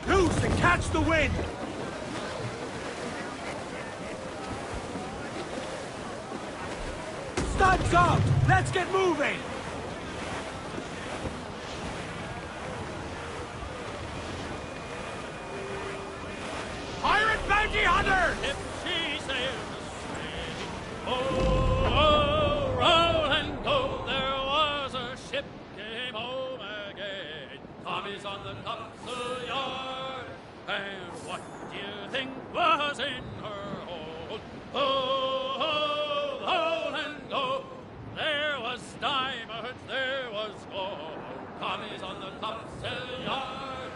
Loose and catch the wind! Studs up! Let's get moving! Pirate bounty hunter! If she sails astray, oh, roll and go, there was a ship came home again. Tommy's on the topsail yard, and what do you think was in her hold? Oh, roll and go, there was diamonds, there was gold. Tommy's on the topsail yard,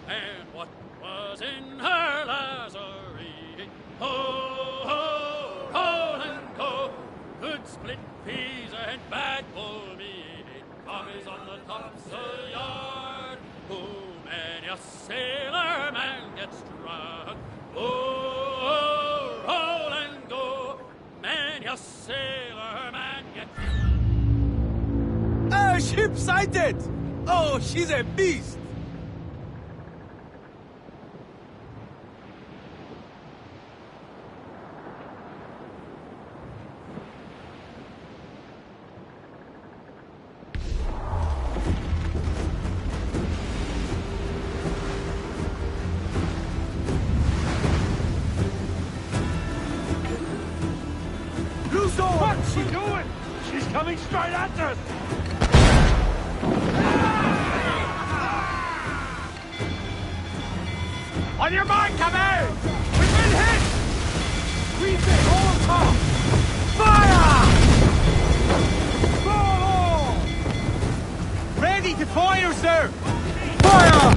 and what was in her lazarine? Oh, roll and go, good split peas and bad bull meat. Tommy's on the topsail yard, oh, many a sailor man gets drunk. Oh, roll and go, many a sailor man gets drunk. Ah, ship sighted! Oh, she's a beast! What's she doing? She's coming straight at us! On your mark, come out! We've been hit! We've been all top! Fire! Fall! Ready to fire, sir! Fire!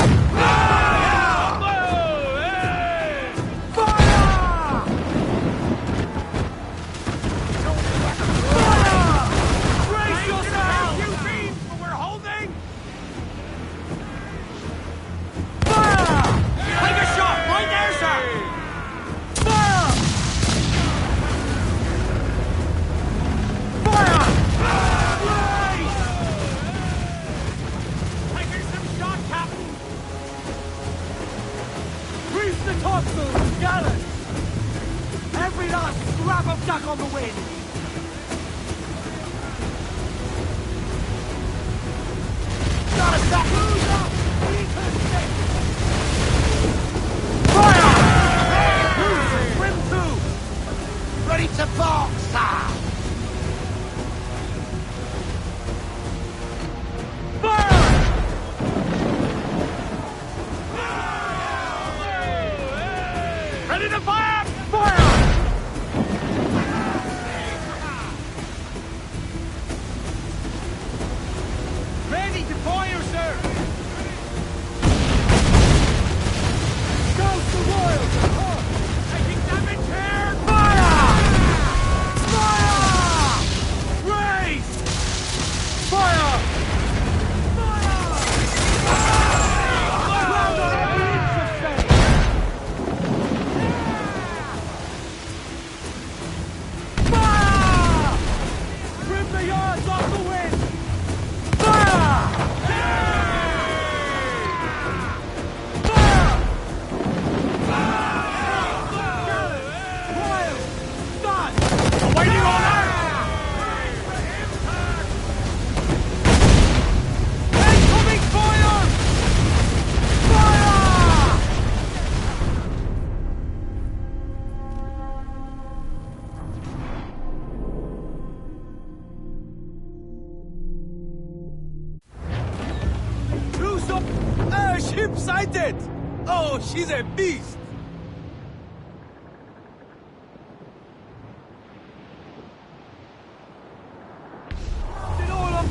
sighted! Oh, she's a beast! Did all of...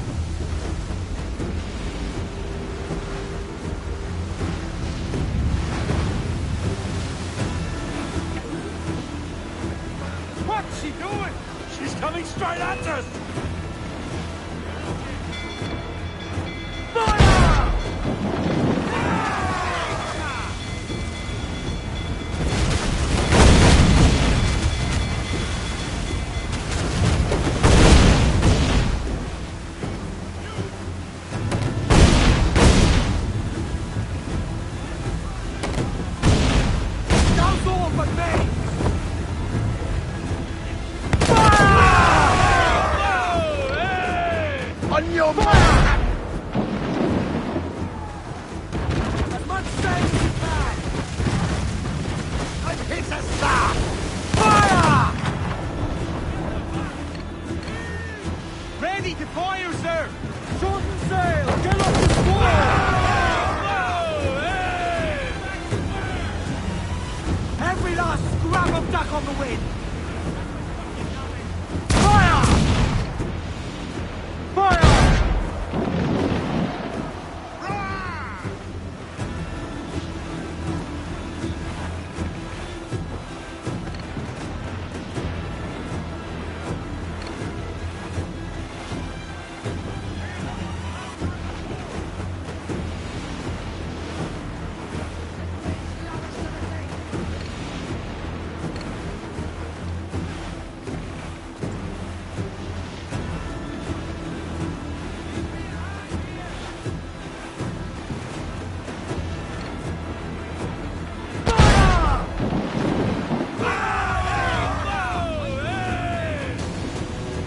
What's she doing? She's coming straight at us! On your mark! As much sail as you can! And hit us, sir! Fire! Ready to fire, sir! Shorten sail! Get up the squall! Every last scrap of duck on the wind! Fire! Fire!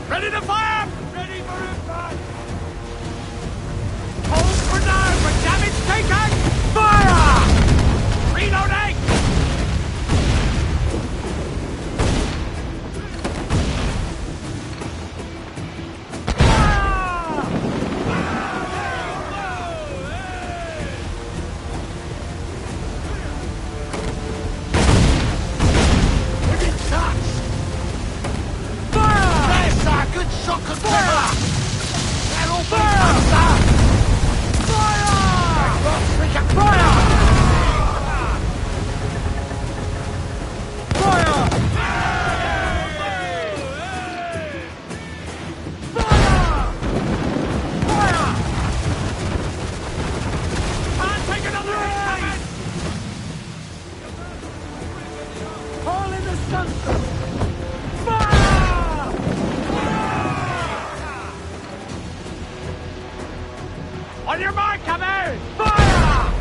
Ready to fire! Ready for impact! Hold for now for damage taken! Fire! Reloading! We've been touched! There's a good shot of cover! They're all being sir! Fire! Box, we can fire! Fire! Fire! Can't take another hit coming! All in the sunset! Fire! On your mark, Cabell! Fire!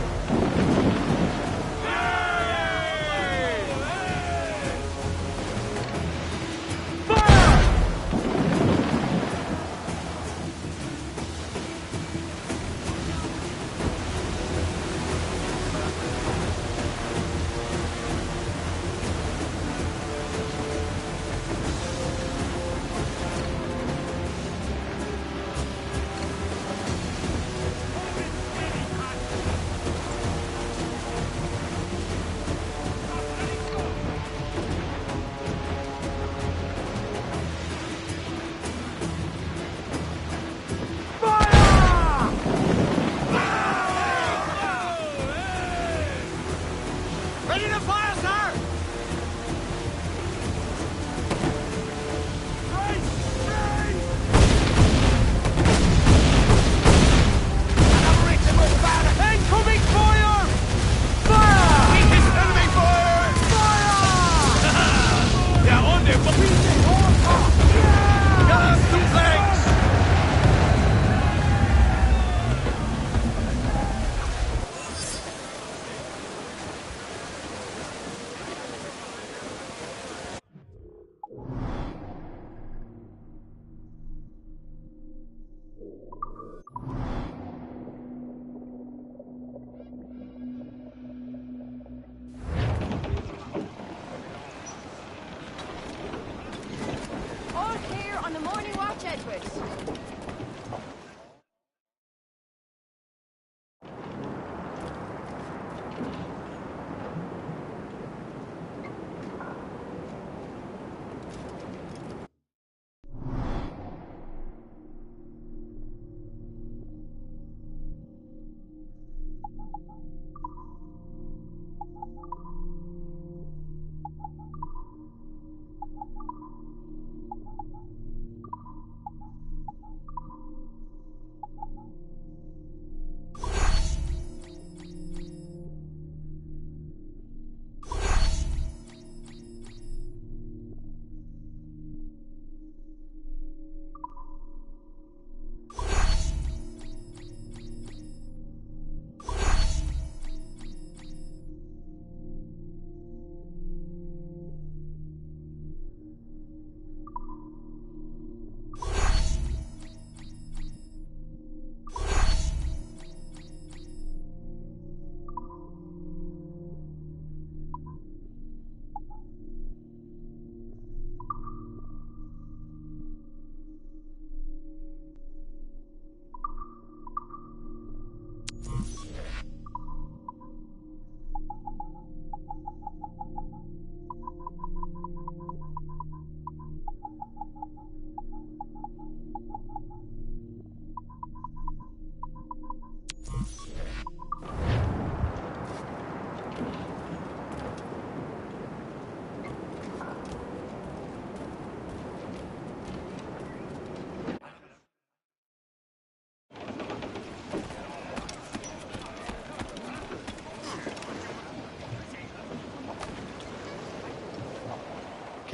Fire!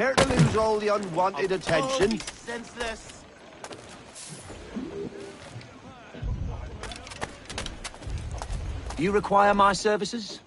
Care to lose all the unwanted attention? Senseless. You require my services?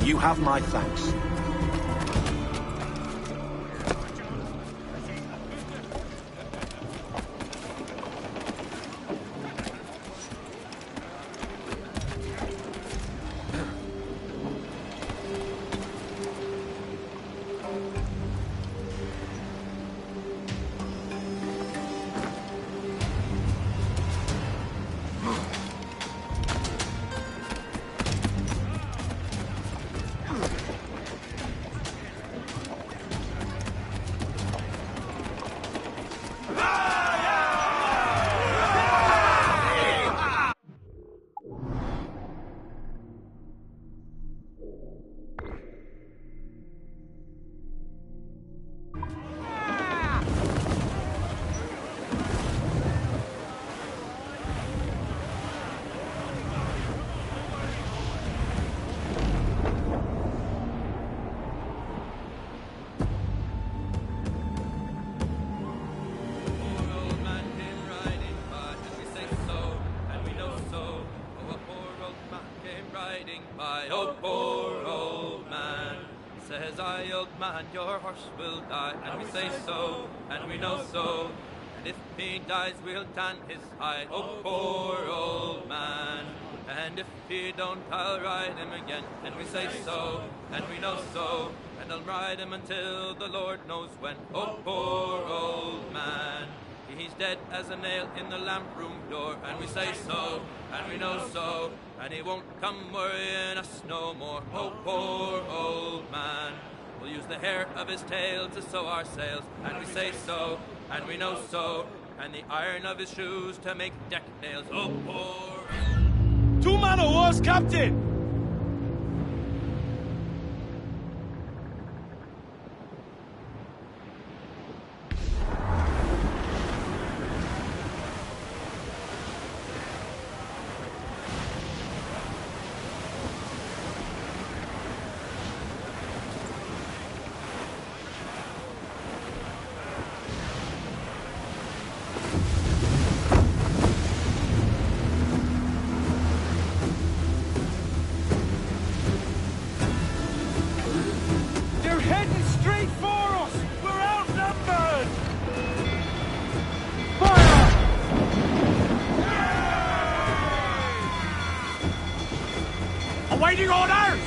You have my thanks. Man, your horse will die, and we say so, and we know so. And if he dies, we'll tan his hide. Oh, poor old man. And if he don't, I'll ride him again, and we say so, and we know so. And I'll ride him until the Lord knows when. Oh, poor old man. He's dead as a nail in the lamp room door, and we say so, and we know so. And he won't come worrying us no more. Oh, poor old man. We'll use the hair of his tail to sew our sails, and we say so, and we know so, and the iron of his shoes to make deck nails. Oh, poor... 2 man of war's captain! Awaiting orders!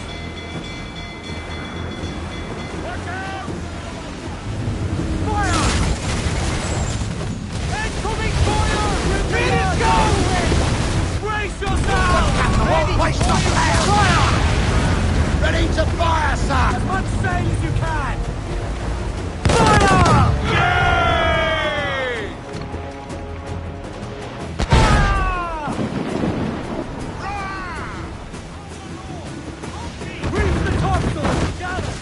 Look out! Fire! Incoming fire! Ready to go! Brace yourself! Won't waste the flare! Fire! Ready to fire, sir! As much sail as you can! Fire! Yay! Fire! Reach the topsails! Gather!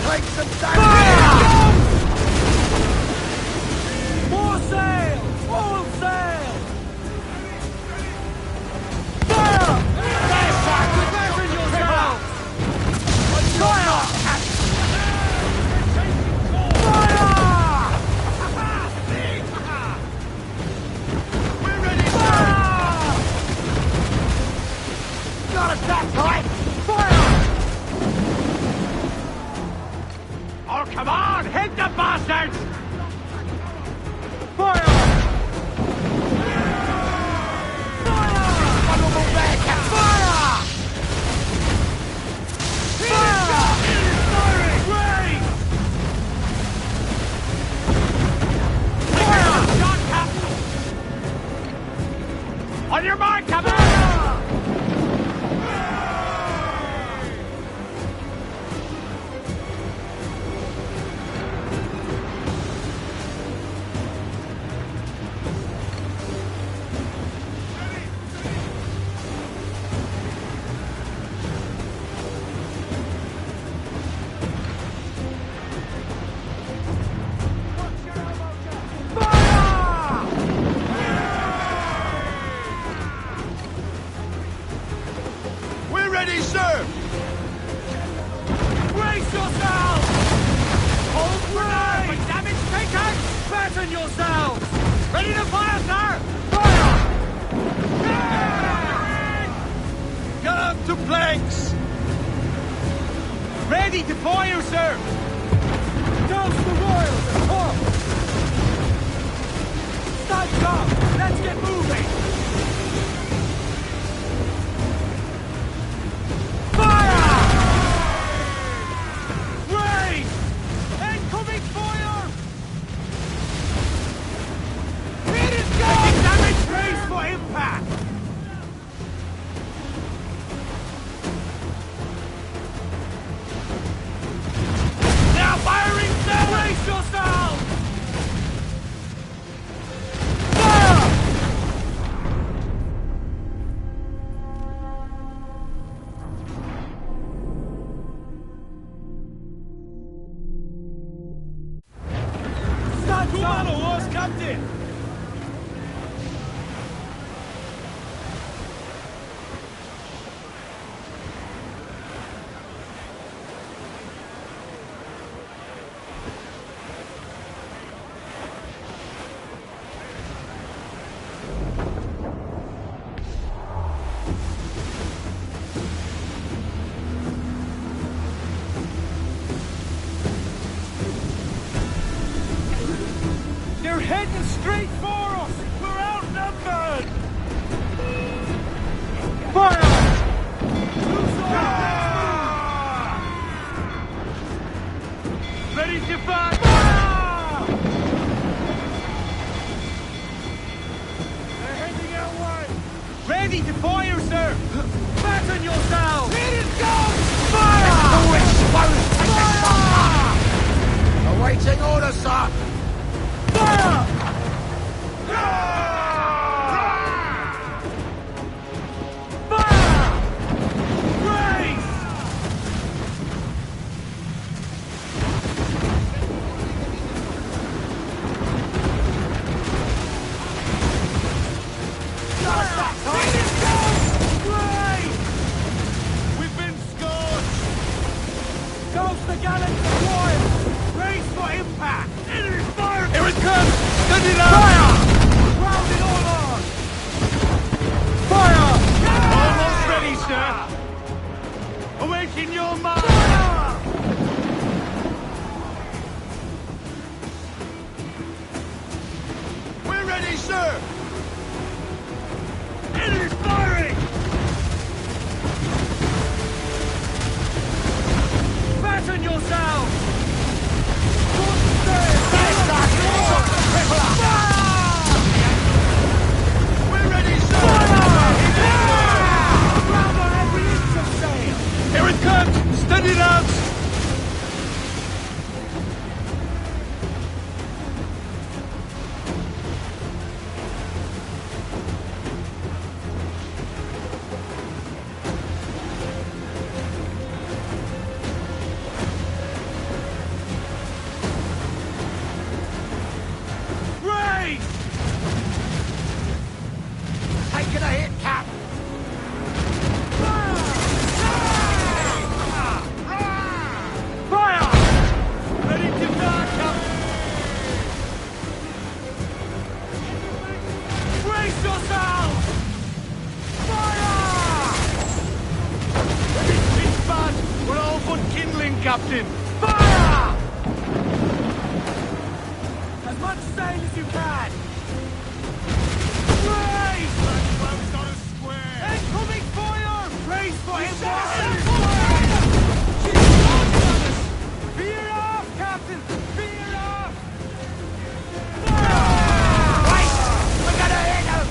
Take some damage! More sail! All sail! Fire! There, sir! Fasten yourselves! Fire! We're ready, sir! Fire! Got us that time! Fire! Oh, come on! Hit the bastards! Fire! Fire! Honourable there, Captain! Fire! Fire! Raise! Fire! Shot, Captain! On your mark, Captain! Fire! We're ready, sir! Brace yourselves! Hold grenade! For damage taken! Fasten yourselves! Ready to fire, sir! Fire! Get up to planks! Ready to fire, sir! Douse the royals and pump! Studs up! Let's get moving! Fire! Raise! Incoming fire! Hit it, go! Taking damage! Raise for impact! Now firing, sir! Brace yourself! Fire! Studs up! Horse, Captain! They're heading straight for us! We're outnumbered! Fire! Ready to fire! Fire! They're heading our way! Ready to fire, sir! Fasten yourselves! Here it goes! Fire! Awaiting orders, sir! Fire! Fire! Raise! We've been scorched! Ghost the gallants deployed! Raise for impact! Enemy fire! Here it comes! Send it out! Fire! Round it all on! Fire! Almost ready, sir! Awaiting your mark! We're ready, sir! Captain! Fire! As much sail as you can! Raise! Close on a square! Incoming fire! Raise for him! Veer off, Captain! Veer off! Right! We're gonna hit him!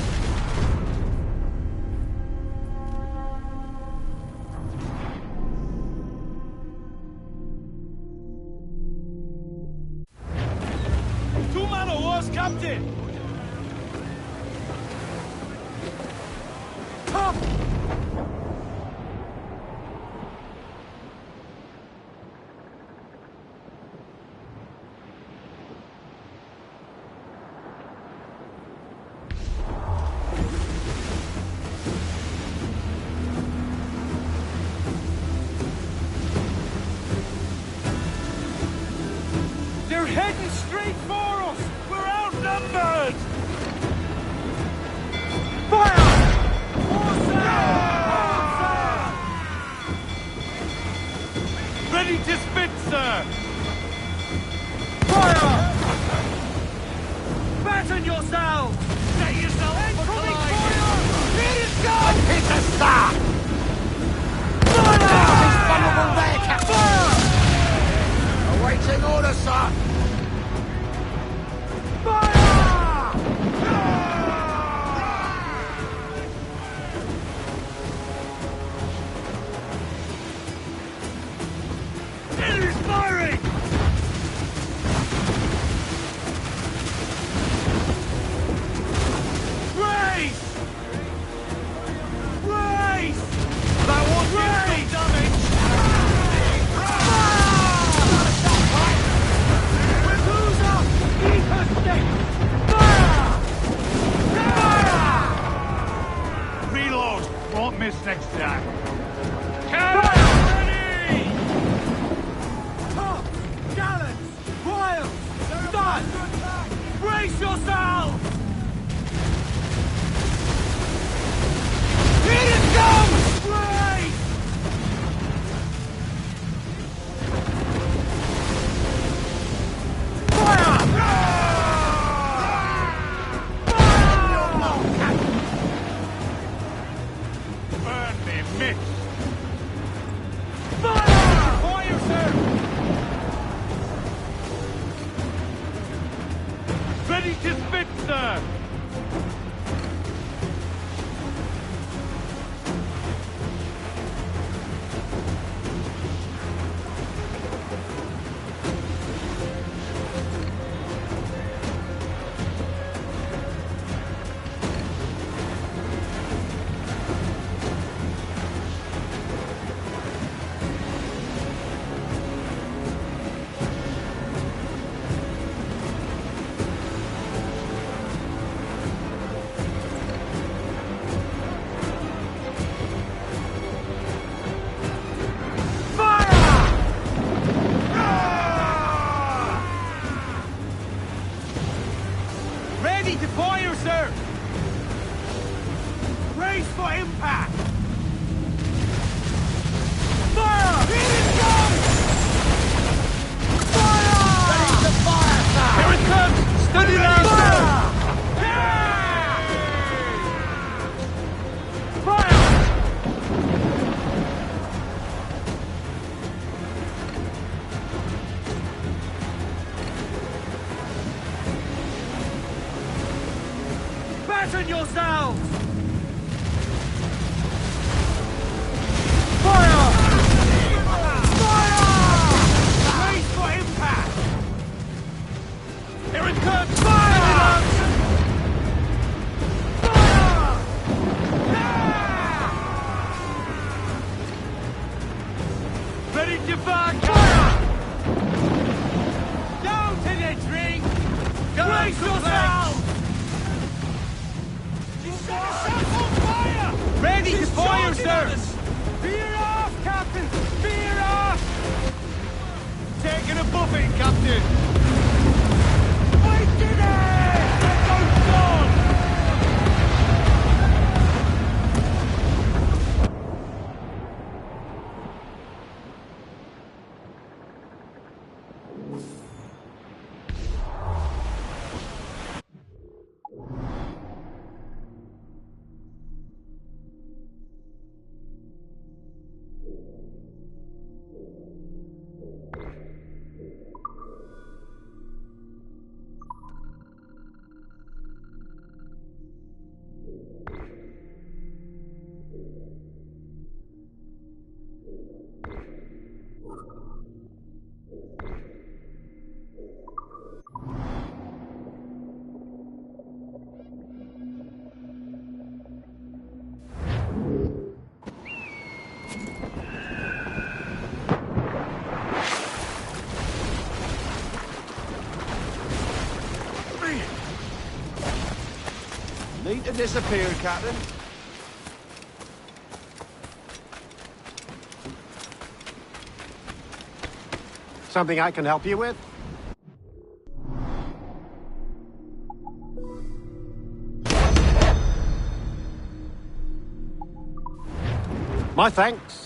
Two-man oars, Captain! Top! They're heading straight for us! We're outnumbered! Fire! Ready to spit, sir! Fire! Batten yourselves! Set yourself for fire! Here it goes! Hit the star! Fire! He's vulnerable there, Captain! Fire! Awaiting orders, sir! Fire! Enemy's firing! Race! Race! That was race! Damage! Methusa! Eat her stick! Fire! Fire! Reload! Won't miss next time. Fire! Ready! Top! Gallants! Royals! Studs! Brace yourselves! Here it comes! Brace! Fire! Burn me, miss! Fire! Fire, sir! Ready to spit, sir! Ready to fire, sir! Brace for impact! Fire! Here it goes! Fire! Ready to fire, sir! Here it comes! Steady now, sir! Fire! Batten yourselves! Fire! Fire! Brace for impact! Here it comes! Fire! Fire! Ready to back! Fire! Down to the drink! Brace yourselves! Ready to fire, sir! Veer off, Captain! Veer off! Taking a buffet, Captain! I did it! Go on! seem to disappear, Captain. Something I can help you with? My thanks.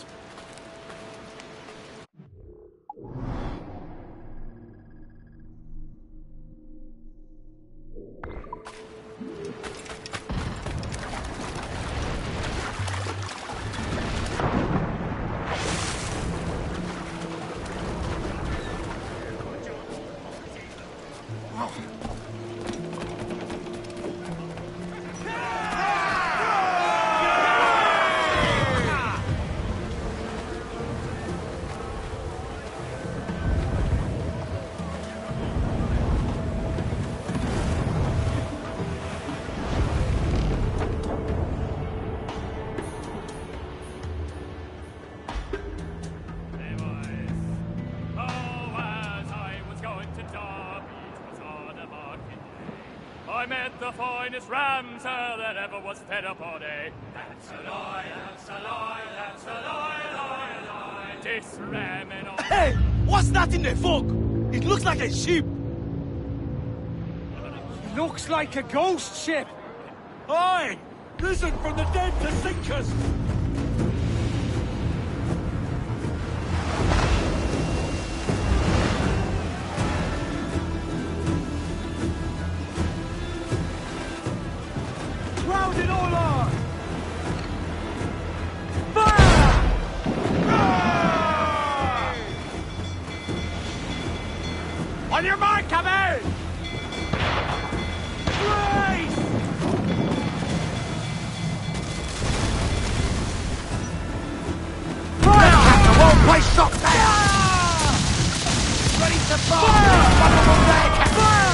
I met the finest ram, sir, that ever was fed upon a. That's a lie, that's a lie, that's a lie, lie, lie. This ram and all. Hey! What's that in the fog? It looks like a ship. Looks like a ghost ship. Aye! Risen from the dead to sink us. Round it all on! Fire! On your mark, come out! Brace! Fire! The whole place shot down! Ready to fire! Vulnerable there, Captain!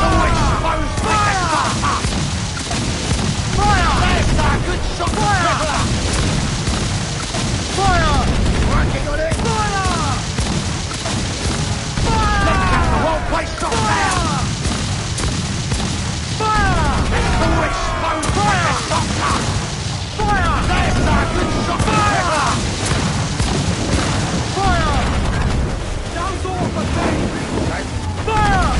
Always supposed to make the start up! Fire! There's our good shot! Fire! Fire! Working on it! Fire! Fire! Let's get the whole place shot down! Fire! Always supposed to make the start up! Fire! There's our good shot! Fire! Fire! Sounds all for me! Fire!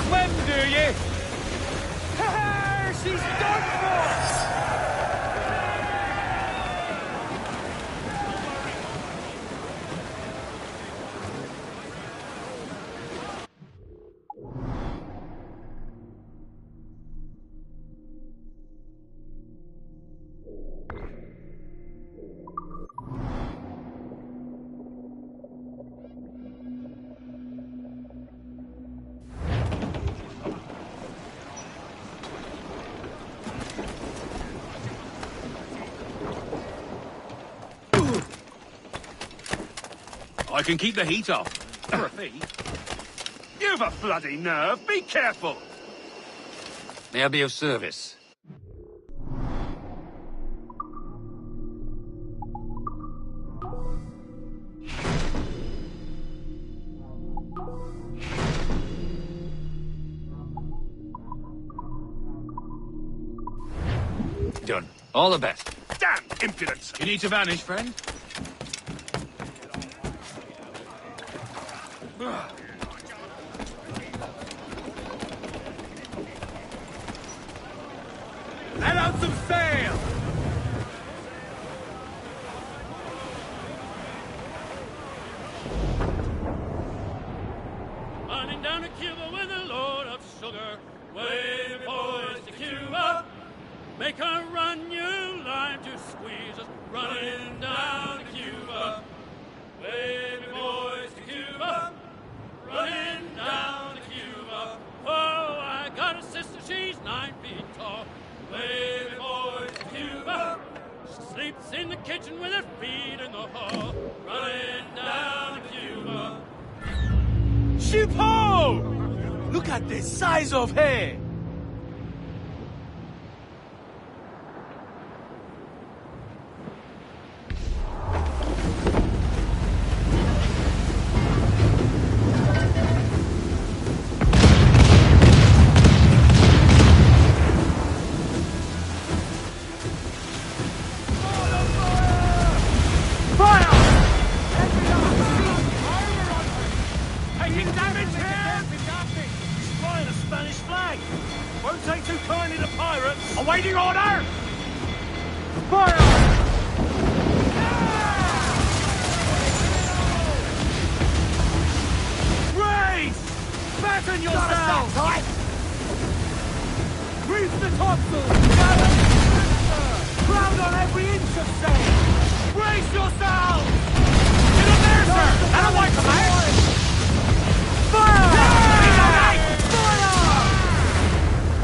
Swim, do you? She's done for! I can keep the heat off. For a fee. You've a bloody nerve. Be careful. May I be of service? Done. All the best. Damn impudence. You need to vanish, friend? Let out some sail! Running down to Cuba with a load of sugar. Wave it, boys, to Cuba. Make her run, you lime to squeeze us. Running down to Cuba. Wave it, boys, to Cuba. Running down to Cuba. Oh, I got a sister, she's 9 feet tall. Wave it, boys, to Cuba. She sleeps in the kitchen with her feet in the hall. Running down to Cuba. Ship ho! Look at the size of her! Awaiting order! Fire! Raise! Fasten yourselves! Reef the topsails! Ground on every inch of sail! Brace yourselves! In a there, sir! And away from there! Fire!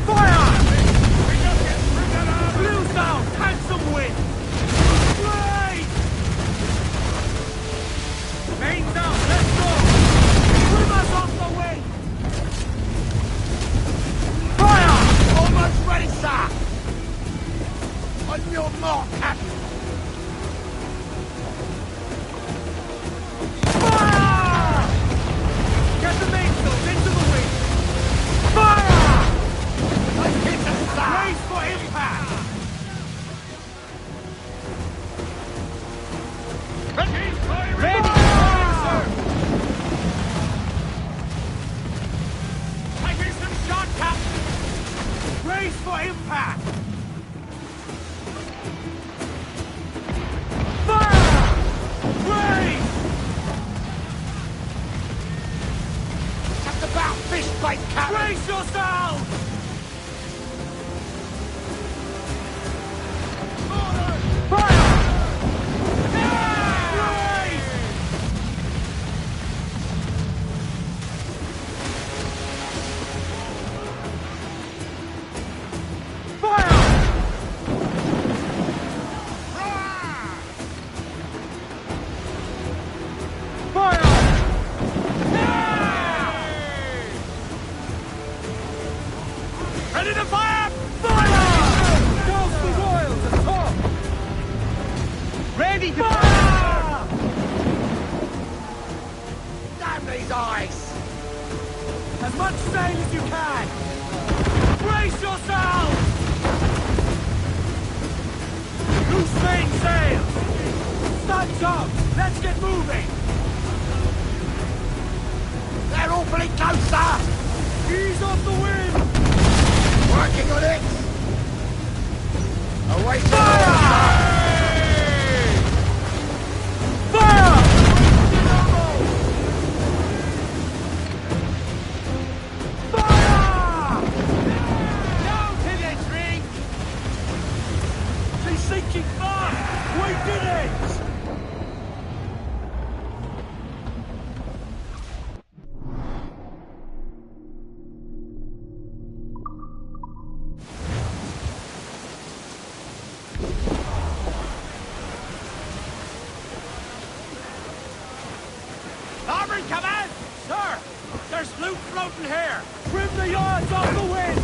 Fire! Blue down! Handsome wind! Right! Main down! Let's go! Swim us off the wind! Fire! Almost ready, sir! On your mark, Captain! Fire! Get the mainsails into the wind! Fire! Let's hit them, sir! Brace for impact! Ready, sir! Taking some shot, Captain! Brace for impact! Fire! Brace! Just about fish bait, Captain! Brace yourselves! Fire! Brace! Fire! Fire! Ready to fire! Fire! Douse the royals at top! Ready to fire! Damn these eyes! As much sail as you can! Brace yourselves! Loose main sails! Studs up! Let's get moving! They're awfully close, sir! Ease off the wind! Working on it! Away from Fire! Fire! Fire! Fire! Down to the tree! She's sinking fast! We did it! Starboard command! Sir! There's loot floating here! Trim the yards off the wind!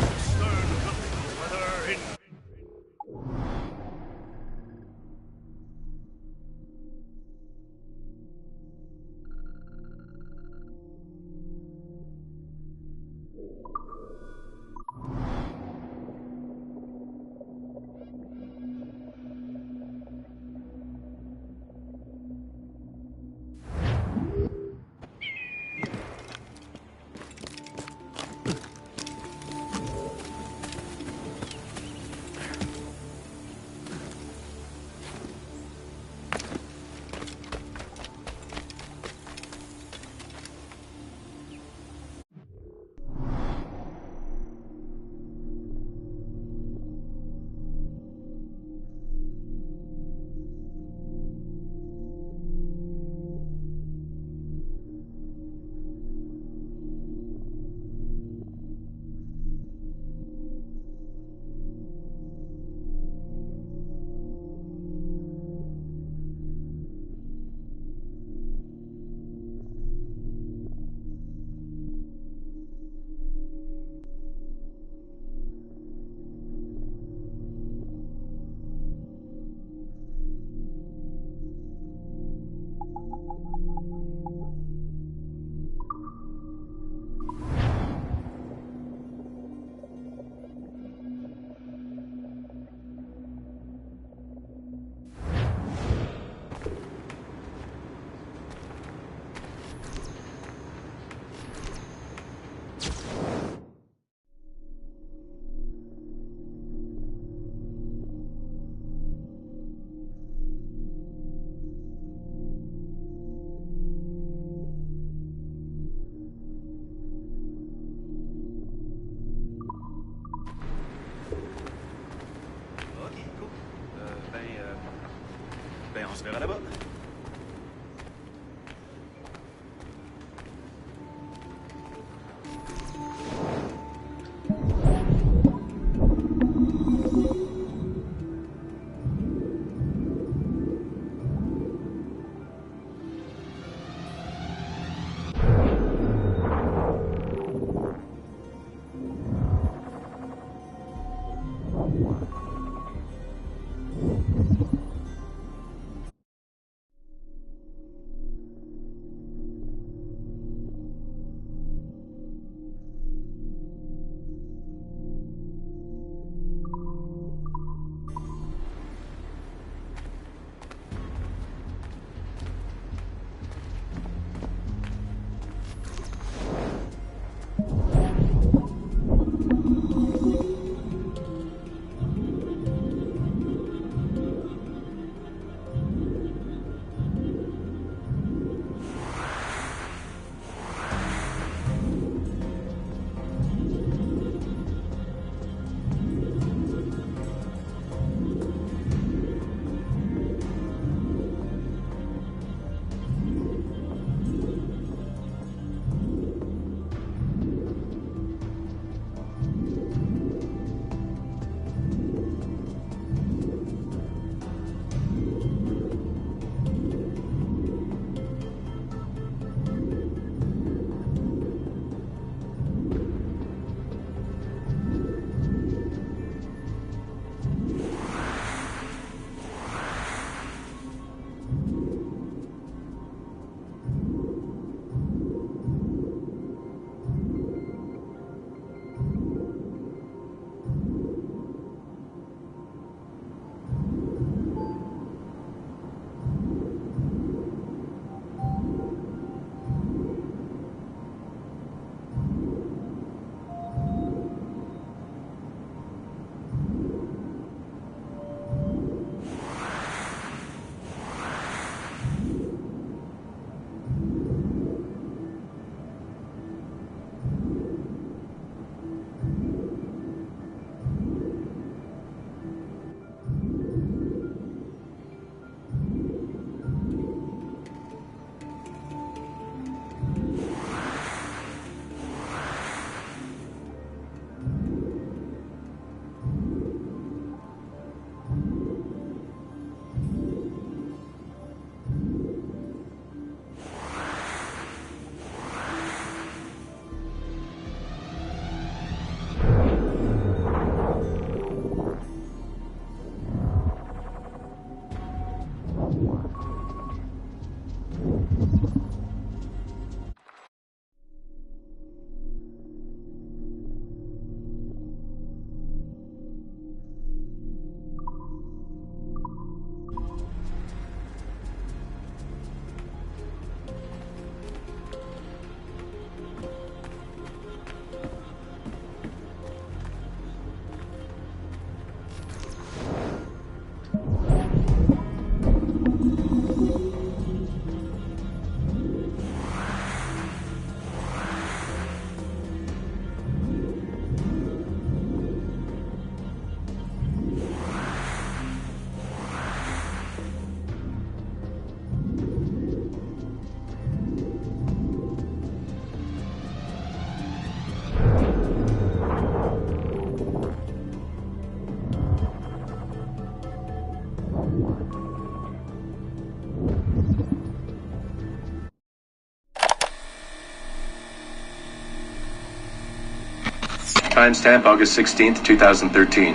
Timestamp August 16th, 2013.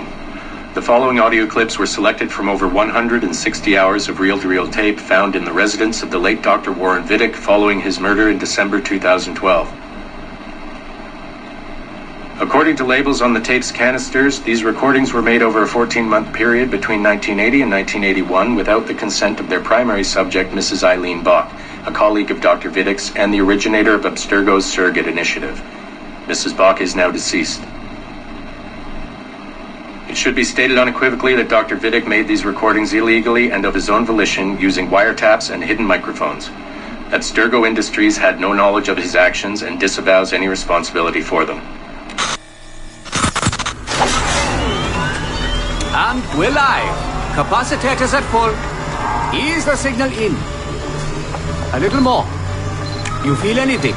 The following audio clips were selected from over 160 hours of reel-to-reel tape found in the residence of the late Dr. Warren Vidic following his murder in December 2012. According to labels on the tape's canisters, these recordings were made over a 14-month period between 1980 and 1981 without the consent of their primary subject, Mrs. Eileen Bach, a colleague of Dr. Vidic's and the originator of Abstergo's surrogate initiative. Mrs. Bach is now deceased. It should be stated unequivocally that Dr. Vidic made these recordings illegally and of his own volition using wiretaps and hidden microphones. Abstergo Industries had no knowledge of his actions and disavows any responsibility for them. And we're live. Capacitors at full. Ease the signal in. A little more. You feel anything?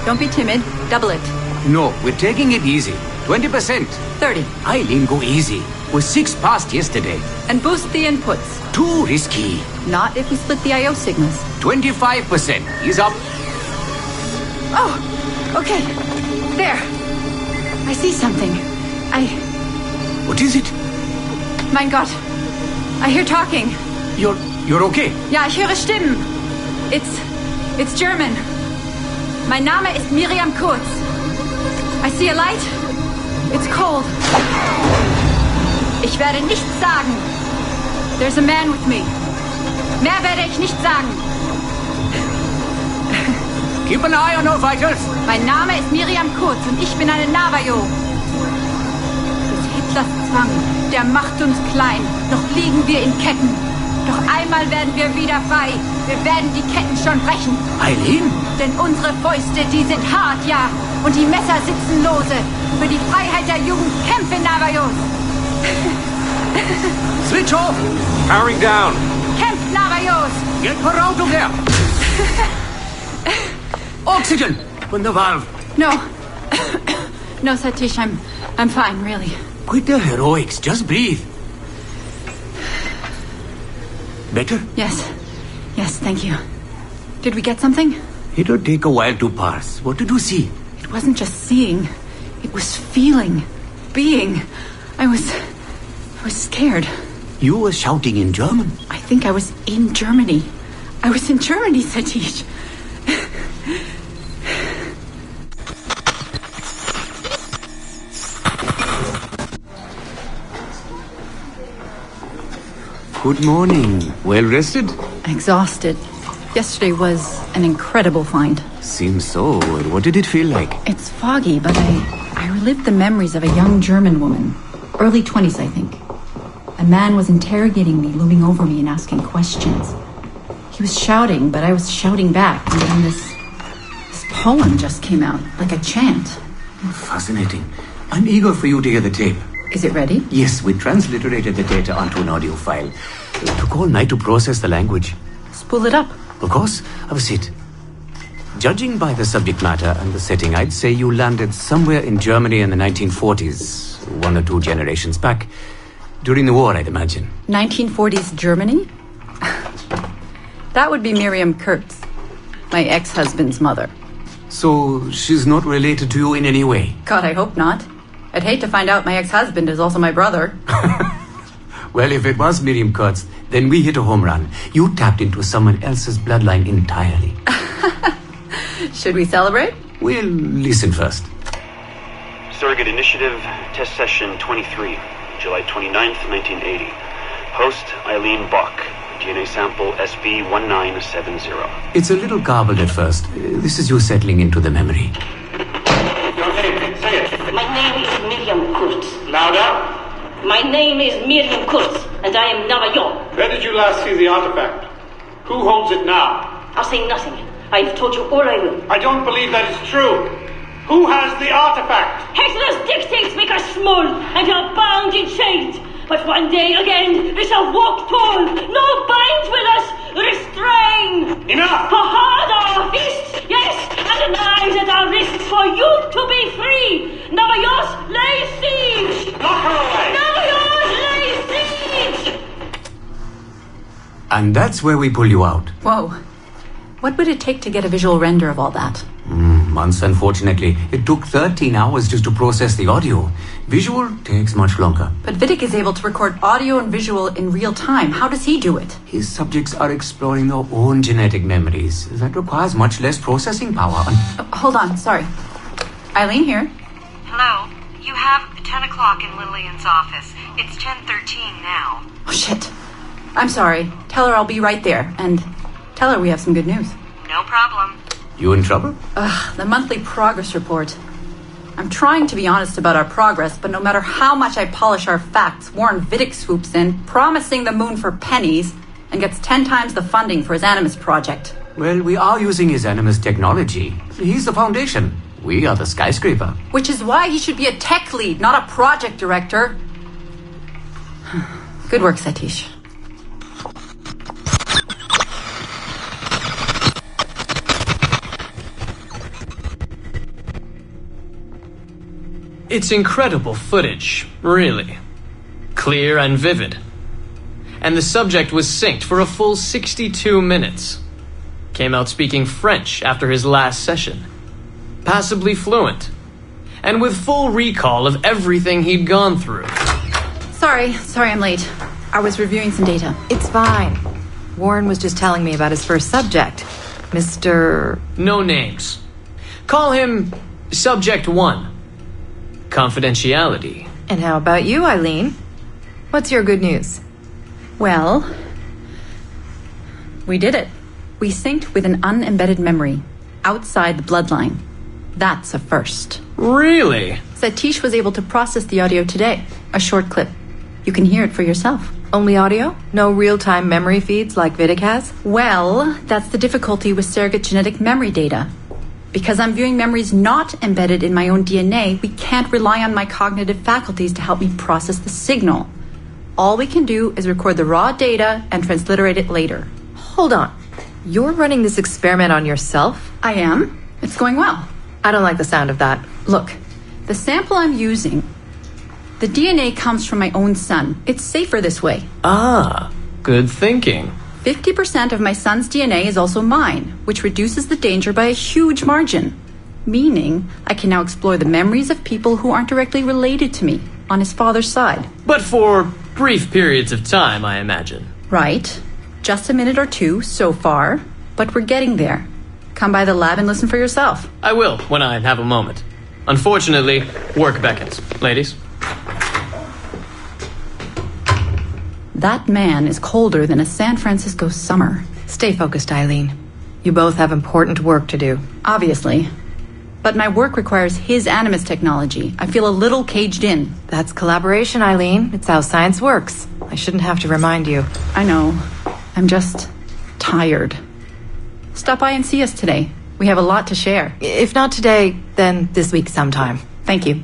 Don't be timid. Double it. No, we're taking it easy. 20%. 30. Eileen, go easy. We're 6 past yesterday. And boost the inputs. Too risky. Not if we split the I.O. signals. 25%. Ease up. Oh, okay. There. I see something. What is it? Mein Gott. I hear talking. You're okay? Ja, ich höre Stimmen. It's German. Mein Name ist Miriam Kurz. I see a light. It's cold. Ich werde nichts sagen. There's a man with me. Mehr werde ich nicht sagen. Keep an eye on our vitals. Mein Name ist Miriam Kurz und ich bin eine Navajo. Des Hitlers Zwang, der macht uns klein. Noch liegen wir in Ketten. Doch einmal werden wir wieder frei. Wir werden die Ketten schon brechen. Eileen? Denn unsere Fäuste, die sind hart, ja. Und die Messer sitzen lose. Für die Freiheit der Jugend kämpfen Navajos. Switch off. Powering down. Kämpft Navajos. Get her out of there. Oxygen from the valve. No. No, Satish, I'm fine, really. Quit the heroics. Just breathe. Better? Yes, thank you. Did we get something? It'll take a while to parse. What did you see? It wasn't just seeing. It was feeling. Being. I was scared. You were shouting in German? I think I was in Germany. I was in Germany, Satish. Good morning. Well rested? Exhausted. Yesterday was an incredible find. Seems so. What did it feel like? It's foggy, but I relived the memories of a young German woman. Early 20s, I think. A man was interrogating me, looming over me and asking questions. He was shouting, but I was shouting back. And then this poem just came out, like a chant. Fascinating. I'm eager for you to hear the tape. Is it ready? Yes, we transliterated the data onto an audio file. It took all night to process the language. Spool it up. Of course, have a seat. Judging by the subject matter and the setting, I'd say you landed somewhere in Germany in the 1940s, 1 or 2 generations back. During the war, I'd imagine. 1940s Germany? That would be Miriam Kurtz, my ex-husband's mother. So she's not related to you in any way? God, I hope not. I'd hate to find out my ex-husband is also my brother. Well, if it was Miriam Kurtz, then we hit a home run. You tapped into someone else's bloodline entirely. Should we celebrate? We'll listen first. Surrogate Initiative, Test Session 23, July 29th, 1980. Host, Eileen Bach. DNA sample SV1970. It's a little garbled at first. This is you settling into the memory. Your name, say it. My name is Miriam Kurtz. Louder. My name is Miriam Kurtz, and I am Navajo. Where did you last see the artifact? Who holds it now? I'll say nothing. I've told you all I will. I don't believe that is true. Who has the artifact? Hitler's dictates make us small, and you're bound in chains. But one day again, we shall walk tall. No binds with us. Restrain. Enough. For hard our fists, yes, and the knives at our wrists for you to be free. Navajos lay siege. Knock her away. Navajos lay siege. And that's where we pull you out. Whoa. What would it take to get a visual render of all that? months, unfortunately. It took 13 hours just to process the audio. Visual takes much longer. But Vidic is able to record audio and visual in real time. How does he do it? His subjects are exploring their own genetic memories. That requires much less processing power. Hold on, sorry. Eileen here. Hello. You have 10 o'clock in Lillian's office. It's 10:13 now. Oh, shit. I'm sorry. Tell her I'll be right there. And tell her we have some good news. No problem. You in trouble? The monthly progress report. I'm trying to be honest about our progress, but no matter how much I polish our facts, Warren Vidic swoops in, promising the moon for pennies, and gets 10 times the funding for his Animus project. Well, we are using his Animus technology. He's the foundation. We are the skyscraper. Which is why he should be a tech lead, not a project director. Good work, Satish. It's incredible footage, really. Clear and vivid. And the subject was synced for a full 62 minutes. Came out speaking French after his last session. Passably fluent. And with full recall of everything he'd gone through. Sorry I'm late. I was reviewing some data. It's fine. Warren was just telling me about his first subject. Mr. No names. Call him Subject 1. Confidentiality. And how about you, Eileen? What's your good news? Well, we did it. We synced with an unembedded memory outside the bloodline. That's a first. Really? Satish was able to process the audio today. A short clip. You can hear it for yourself. Only audio? No real-time memory feeds like Vidic has? Well, that's the difficulty with surrogate genetic memory data. Because I'm viewing memories not embedded in my own DNA, we can't rely on my cognitive faculties to help me process the signal. All we can do is record the raw data and transliterate it later. Hold on. You're running this experiment on yourself? I am. It's going well. I don't like the sound of that. Look, the sample I'm using, the DNA comes from my own son. It's safer this way. Ah, good thinking. 50% of my son's DNA is also mine, which reduces the danger by a huge margin. Meaning, I can now explore the memories of people who aren't directly related to me on his father's side. But for brief periods of time, I imagine. Right. Just a minute or two so far, but we're getting there. Come by the lab and listen for yourself. I will, when I have a moment. Unfortunately, work beckons. Ladies? That man is colder than a San Francisco summer. Stay focused, Eileen. You both have important work to do. Obviously. But my work requires his Animus technology. I feel a little caged in. That's collaboration, Eileen. It's how science works. I shouldn't have to remind you. I know. I'm just tired. Stop by and see us today. We have a lot to share. If not today, then this week sometime. Thank you.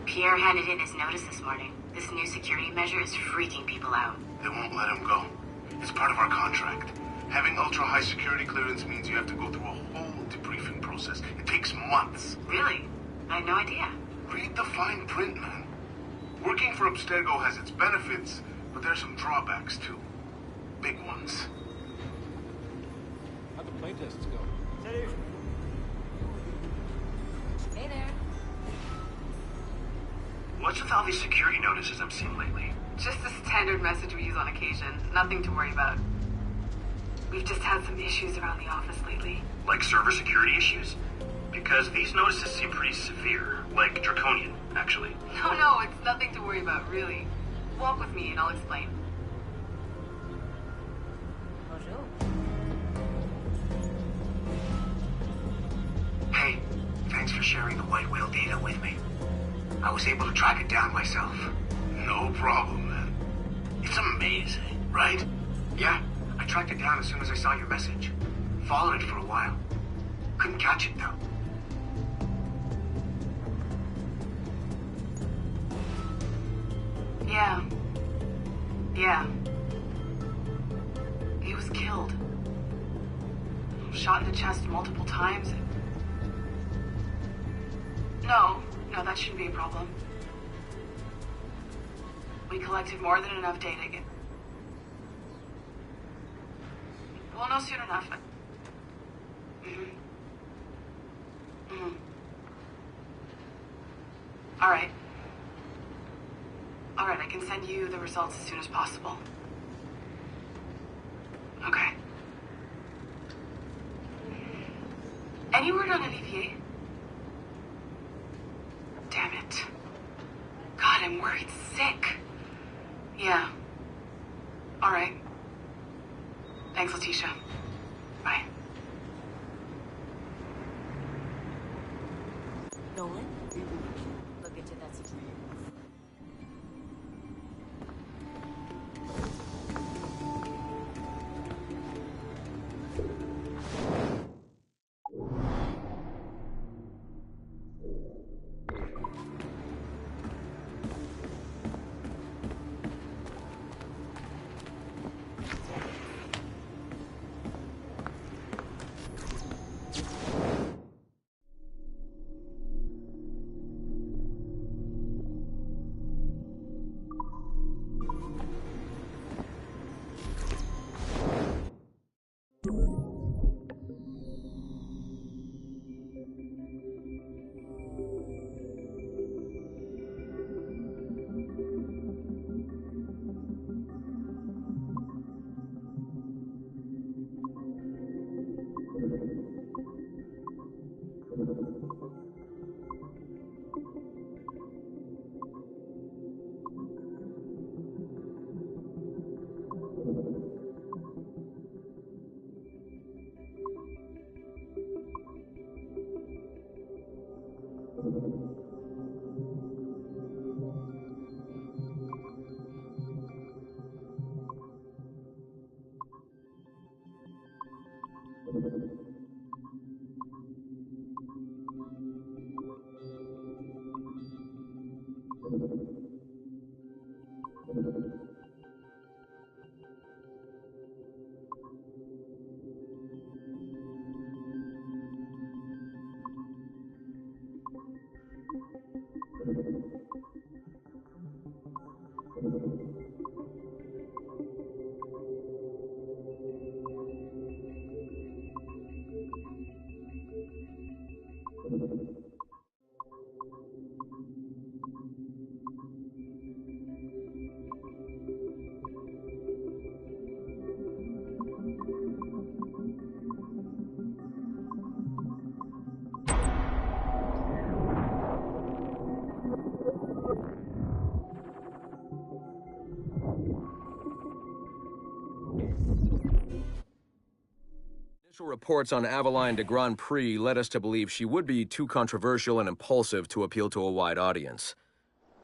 Pierre handed in his notice this morning. This new security measure is freaking people out. They won't let him go. It's part of our contract. Having ultra-high security clearance means you have to go through a whole debriefing process. It takes months. Really? I had no idea. Read the fine print, man. Working for Abstergo has its benefits, but there's some drawbacks, too. Big ones. How'd the playtests go? Hey there. What's with all these security notices I'm seeing lately? Just a standard message we use on occasion. Nothing to worry about. We've just had some issues around the office lately. Like server security issues? Because these notices seem pretty severe. Like draconian, actually. No, it's nothing to worry about, really. Walk with me and I'll explain. Bonjour. Hey, thanks for sharing the White Whale data with me. I was able to track it down myself. No problem, man. It's amazing, right? Yeah, I tracked it down as soon as I saw your message. Followed it for a while. Couldn't catch it, though. Yeah. He was killed. Shot in the chest multiple times. No, that shouldn't be a problem. We collected more than enough data. We'll know soon enough. All right, I can send you the results as soon as possible. Okay. Any word on Olivier? Damn it. God, I'm worried sick. Yeah. All right. Thanks, Letitia. Bye. Nolan? Look into that security. Reports on Aveline de Grand Prix led us to believe she would be too controversial and impulsive to appeal to a wide audience.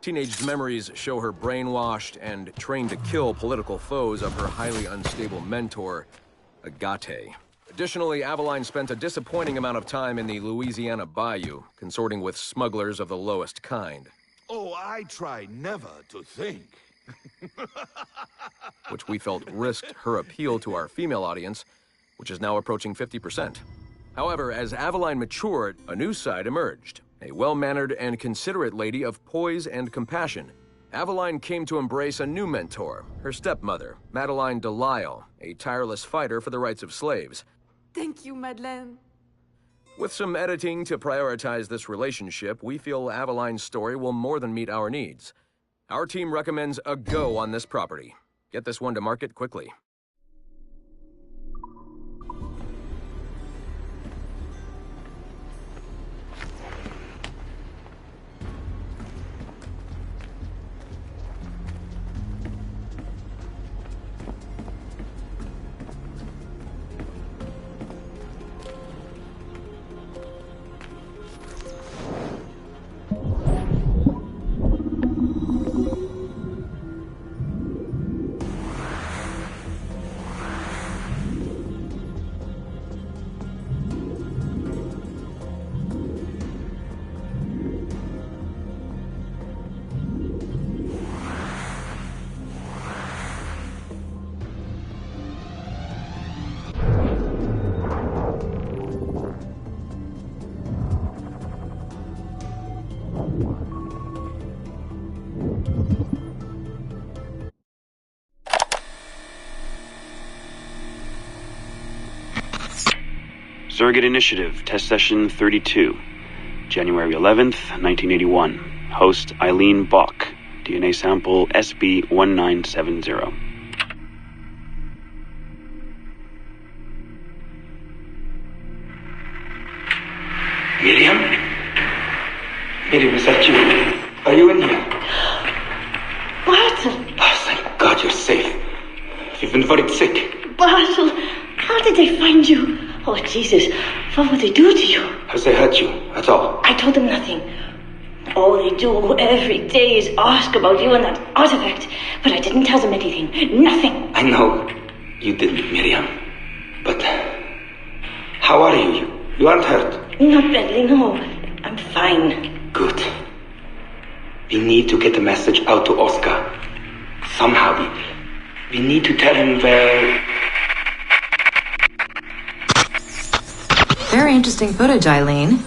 Teenage memories show her brainwashed and trained to kill political foes of her highly unstable mentor, Agate. Additionally, Aveline spent a disappointing amount of time in the Louisiana bayou, consorting with smugglers of the lowest kind. Oh, I try never to think. which we felt risked her appeal to our female audience, which is now approaching 50%. However, as Aveline matured, a new side emerged. A well-mannered and considerate lady of poise and compassion. Aveline came to embrace a new mentor, her stepmother, Madeline Delisle, a tireless fighter for the rights of slaves. Thank you, Madeleine. With some editing to prioritize this relationship, we feel Aveline's story will more than meet our needs. Our team recommends a go on this property. Get this one to market quickly. Surrogate Initiative, Test Session 32. January 11th, 1981. Host Eileen Bach. DNA sample SB1970. Miriam? Miriam, is that you? Are you in here? Bartle! Oh, thank God you're safe. You've been very sick. Bartle! How did they find you? Oh, Jesus. What would they do to you? Has they hurt you? That's all. I told them nothing. All they do every day is ask about you and that artifact. But I didn't tell them anything. Nothing. I know you didn't, Miriam. But how are you? You aren't hurt? Not badly, no. I'm fine. Good. We need to get the message out to Oscar. Somehow. We need to tell him where... Very interesting footage, Eileen.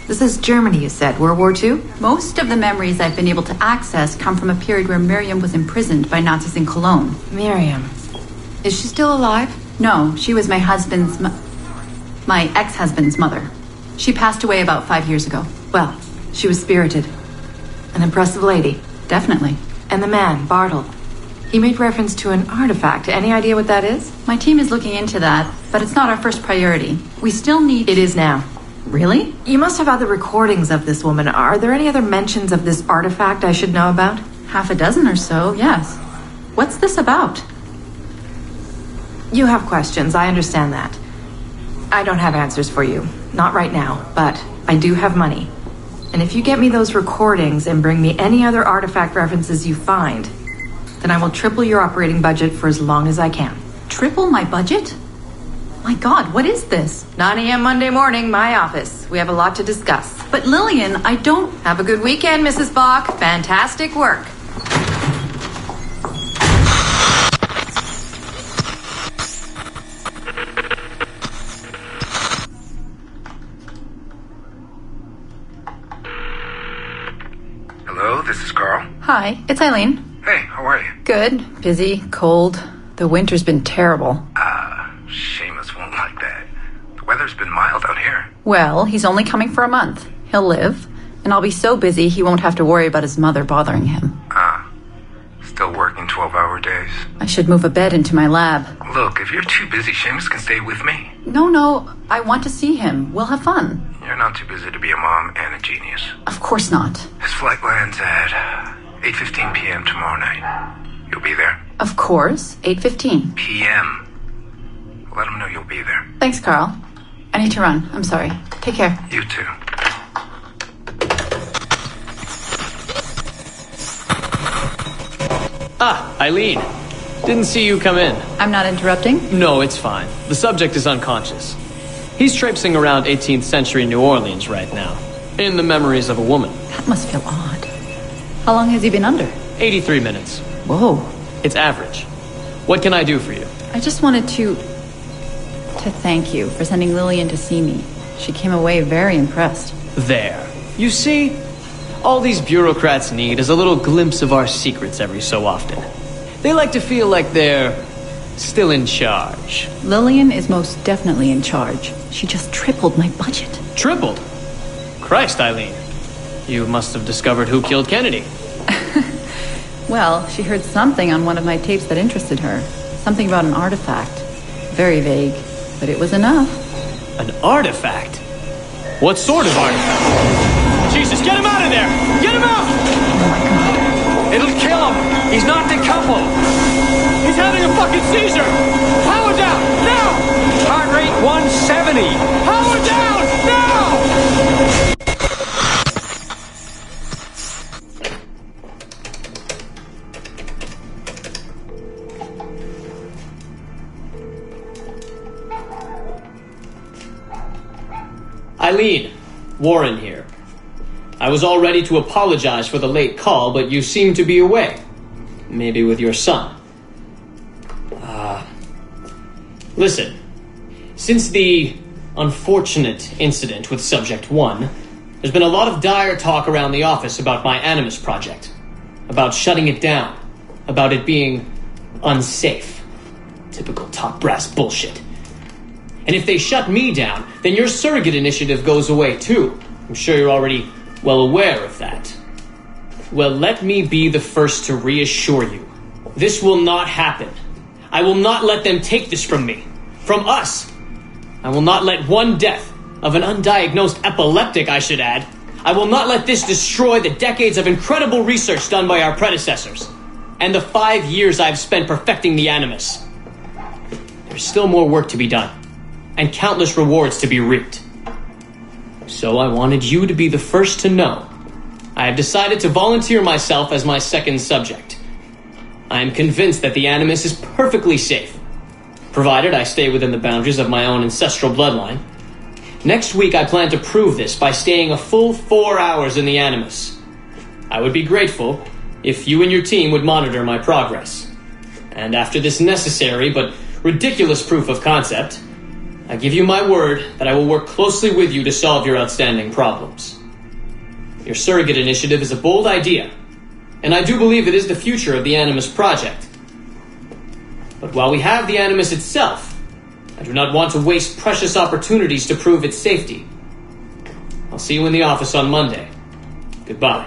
This is Germany, you said. World War II? Most of the memories I've been able to access come from a period where Miriam was imprisoned by Nazis in Cologne. Miriam. Is she still alive? No, she was my ex-husband's mother. She passed away about 5 years ago. Well, she was spirited. An impressive lady. Definitely. And the man, Bartle. He made reference to an artifact. Any idea what that is? My team is looking into that, but it's not our first priority. We still need... It is now. Really? You must have other recordings of this woman. Are there any other mentions of this artifact I should know about? Half a dozen or so, yes. What's this about? You have questions, I understand that. I don't have answers for you. Not right now, but I do have money. And if you get me those recordings and bring me any other artifact references you find, then I will triple your operating budget for as long as I can. Triple my budget? My God, what is this? 9 a.m. Monday morning, my office. We have a lot to discuss. But Lillian, I don't... Have a good weekend, Mrs. Bach. Fantastic work. Hello, this is Carl. Hi, it's Eileen. Hey, how are you? Good. Busy. Cold. The winter's been terrible. Seamus won't like that. The weather's been mild out here. Well, he's only coming for a month. He'll live. And I'll be so busy he won't have to worry about his mother bothering him. Still working 12-hour days. I should move a bed into my lab. Look, if you're too busy, Seamus can stay with me. No. I want to see him. We'll have fun. You're not too busy to be a mom and a genius. Of course not. His flight lands at 8:15 p.m. tomorrow night. You'll be there? Of course. 8:15 p.m. Let him know you'll be there. Thanks, Carl. I need to run. I'm sorry. Take care. You too. Eileen. Didn't see you come in. I'm not interrupting? No, it's fine. The subject is unconscious. He's traipsing around 18th century New Orleans right now, in the memories of a woman. That must feel odd. How long has he been under? 83 minutes. Whoa. It's average. What can I do for you? I just wanted to thank you for sending Lillian to see me. She came away very impressed. There. You see? All these bureaucrats need is a little glimpse of our secrets every so often. They like to feel like they're still in charge. Lillian is most definitely in charge. She just tripled my budget. Tripled? Christ, Eileen. You must have discovered who killed Kennedy. Well, she heard something on one of my tapes that interested her. Something about an artifact. Very vague, but it was enough. An artifact? What sort of artifact? Jesus, get him out of there! Get him out! Oh my god. It'll kill him! He's not decoupled! He's having a fucking seizure! Power down! Now! Heart rate 170! Power down! Now! Eileen, Warren here. I was all ready to apologize for the late call, but you seem to be away. Maybe with your son. Listen. Since the unfortunate incident with Subject 1, there's been a lot of dire talk around the office about my Animus project. About shutting it down. About it being unsafe. Typical top brass bullshit. And if they shut me down, then your surrogate initiative goes away too. I'm sure you're already well aware of that. Well, let me be the first to reassure you. This will not happen. I will not let them take this from me. From us. I will not let one death of an undiagnosed epileptic, I should add. I will not let this destroy the decades of incredible research done by our predecessors. And the 5 years I've spent perfecting the Animus. There's still more work to be done. And countless rewards to be reaped. So I wanted you to be the first to know. I have decided to volunteer myself as my second subject. I am convinced that the Animus is perfectly safe, provided I stay within the boundaries of my own ancestral bloodline. Next week I plan to prove this by staying a full 4 hours in the Animus. I would be grateful if you and your team would monitor my progress. And after this necessary but ridiculous proof of concept, I give you my word that I will work closely with you to solve your outstanding problems. Your surrogate initiative is a bold idea, and I do believe it is the future of the Animus project. But while we have the Animus itself, I do not want to waste precious opportunities to prove its safety. I'll see you in the office on Monday. Goodbye.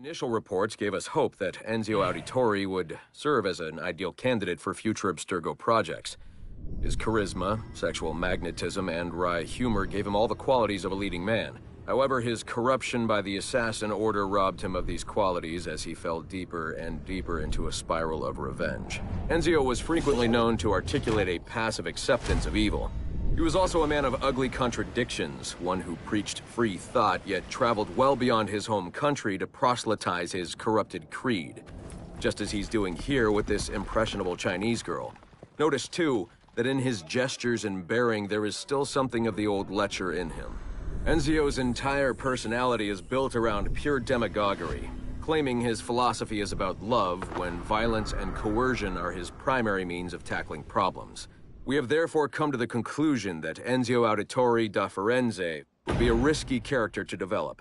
Initial reports gave us hope that Enzio Auditore would serve as an ideal candidate for future Abstergo projects. His charisma, sexual magnetism, and wry humor gave him all the qualities of a leading man. However, his corruption by the Assassin Order robbed him of these qualities as he fell deeper and deeper into a spiral of revenge. Enzio was frequently known to articulate a passive acceptance of evil. He was also a man of ugly contradictions, one who preached free thought, yet traveled well beyond his home country to proselytize his corrupted creed, just as he's doing here with this impressionable Chinese girl. Notice, too, that in his gestures and bearing there is still something of the old lecher in him. Enzio's entire personality is built around pure demagoguery, claiming his philosophy is about love when violence and coercion are his primary means of tackling problems. We have therefore come to the conclusion that Enzio Auditore da Firenze would be a risky character to develop.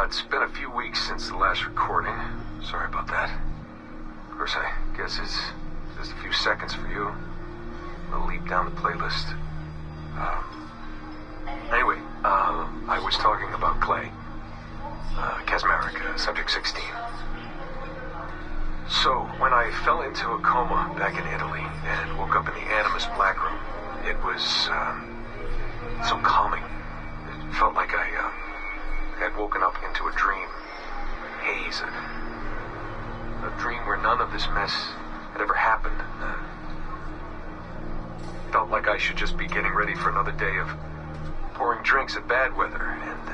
It's been a few weeks since the last recording. Sorry about that. Of course, I guess it's just a few seconds for you. I'll leap down the playlist. Anyway, I was talking about Clay. Casmeric, Subject 16. So, when I fell into a coma back in Italy and woke up in the Animus Black Room, it was, so calming. It felt like I had woken up into a dream. Haze. A dream where none of this mess had ever happened. Felt like I should just be getting ready for another day of pouring drinks at bad weather and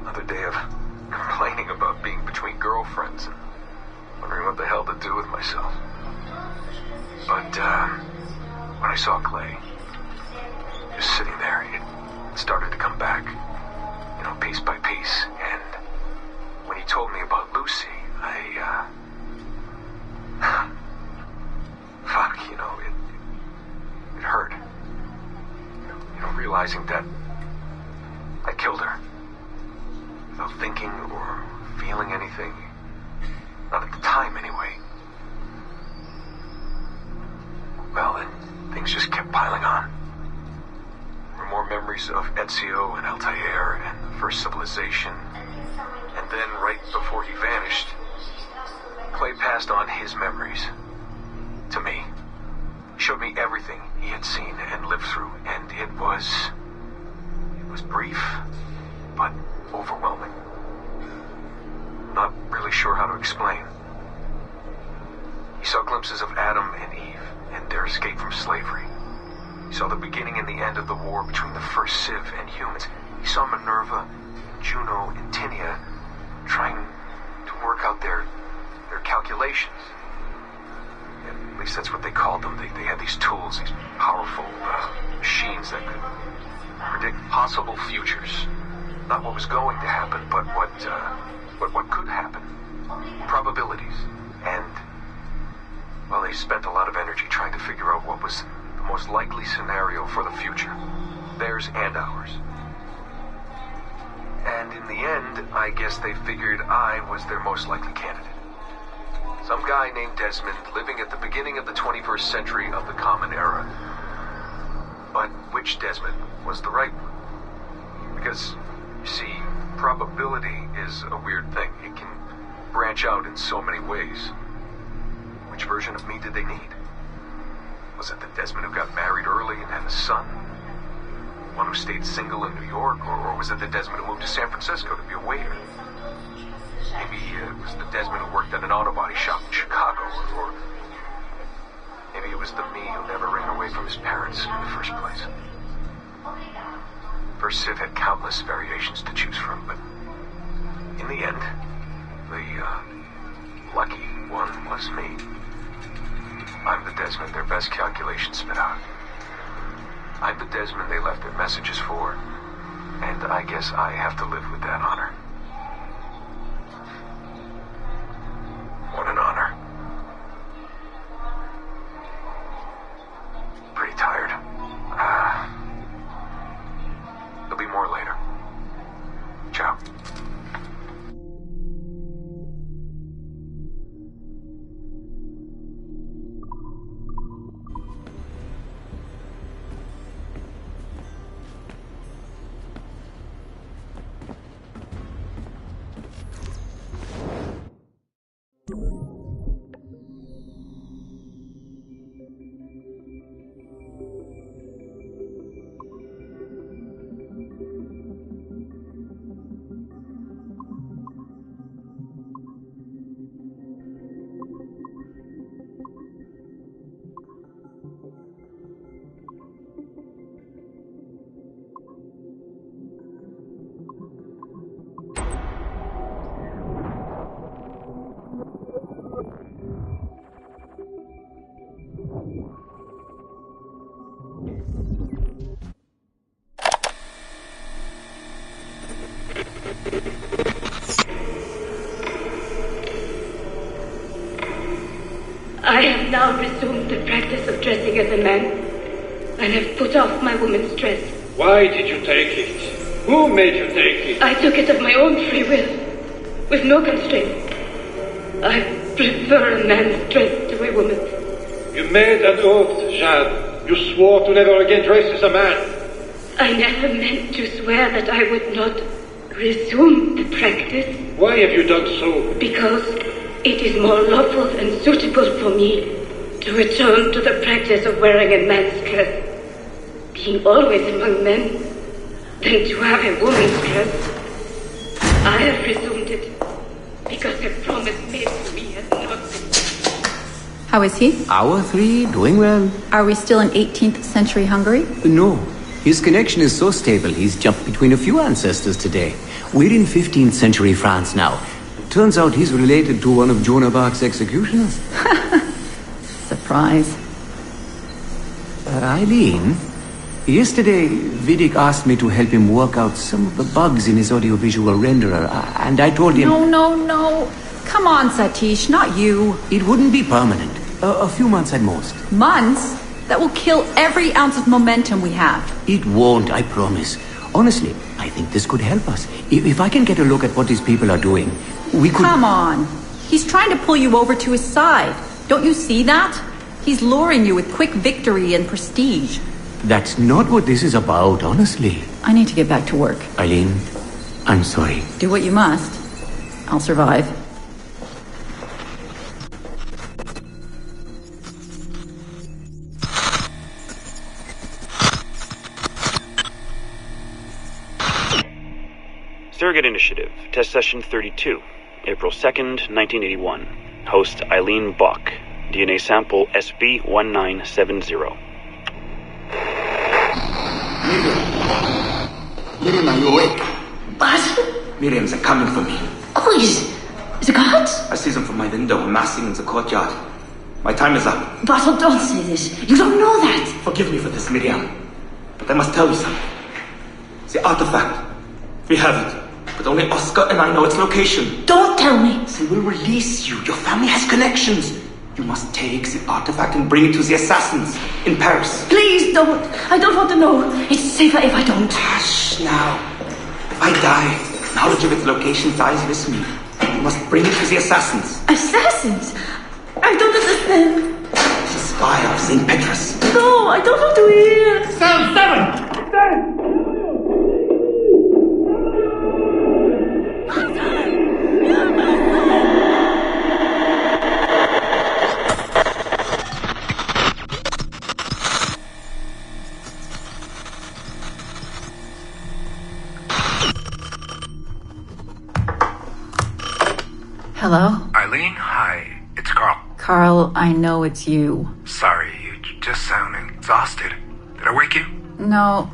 another day of complaining about being between girlfriends and wondering what the hell to do with myself. But when I saw Clay just sitting there, it started to come back. You know, piece by piece, and when he told me about Lucy, fuck, you know, it hurt. You know, realizing that I killed her without thinking or feeling anything. Not at the time, anyway. Well, then, things just kept piling on. More memories of Ezio and Altair and the First Civilization. And then, right before he vanished, Clay passed on his memories to me. He showed me everything he had seen and lived through, and it was brief, but overwhelming. Not really sure how to explain. He saw glimpses of Adam and Eve and their escape from slavery. He saw the beginning and the end of the war between the first Civ and humans. He saw Minerva, Juno, and Tinia trying to work out their calculations. At least that's what they called them. They had these tools, these powerful machines that could predict possible futures. Not what was going to happen, but what could happen. Probabilities. And, well, they spent a lot of energy trying to figure out what was the most likely scenario for the future. Theirs and ours. And in the end, I guess they figured I was their most likely candidate. Some guy named Desmond living at the beginning of the 21st century of the Common Era. But which which Desmond was the right one. Because, you see, probability is a weird thing. It can branch out in so many ways. Which version of me did they need? Was it the Desmond who got married early and had a son? One who stayed single in New York? Or was it the Desmond who moved to San Francisco to be a waiter? Maybe it was the Desmond who worked at an auto body shop in Chicago, or maybe it was the me who never ran away from his parents in the first place. First Civ had countless variations to choose from, but in the end, the lucky one was me. I'm the Desmond their best calculations spit out. I'm the Desmond they left their messages for, and I guess I have to live with that honor. What an honor. Pretty tired. There'll be more later. Ciao. I have now resumed the practice of dressing as a man, and have put off my woman's dress. Why did you take it? Who made you take it? I took it of my own free will, with no constraint. I prefer a man's dress to a woman's. You made an oath, Jeanne. You swore to never again dress as a man. I never meant to swear that I would not resume the practice. Why have you done so? Because it is more lawful and suitable for me to return to the practice of wearing a man's dress, being always among men, than to have a woman's dress. I have resumed it because a promise made to me has not been. How is he? Hour 3, doing well. Are we still in 18th century Hungary? No. His connection is so stable, he's jumped between a few ancestors today. We're in 15th century France now. Turns out he's related to one of Joan of Arc's executioners. Surprise. Eileen, yesterday Vidic asked me to help him work out some of the bugs in his audiovisual renderer, and I told him... No. Come on, Satish, not you. It wouldn't be permanent. A few months at most. Months? That will kill every ounce of momentum we have. It won't, I promise. Honestly, I think this could help us. If I can get a look at what these people are doing, we could... Come on. He's trying to pull you over to his side. Don't you see that? He's luring you with quick victory and prestige. That's not what this is about, honestly. I need to get back to work. Eileen, I'm sorry. Do what you must. I'll survive. Surrogate Initiative, Test Session 32, April 2nd, 1981. Host Eileen Bach. DNA sample SB1970. Miriam, are you awake? What? Miriam, they're coming for me. Who is the guards? I see them from my window, massing in the courtyard. My time is up. Basil, don't say this. You don't know that. Forgive me for this, Miriam. But I must tell you something. The artifact. We have it. But only Oscar and I know its location. Don't tell me. They will release you. Your family has connections. You must take the artifact and bring it to the assassins in Paris. Please don't. I don't want to know. It's safer if I don't. Hush now. If I die, knowledge of its location dies with me. You must bring it to the assassins. Assassins? I don't understand. This is spire of St. Petrus. No, I don't want to hear. Cell 7! Hello? Eileen, hi. It's Carl. Carl, I know it's you. Sorry, you just sound exhausted. Did I wake you? No,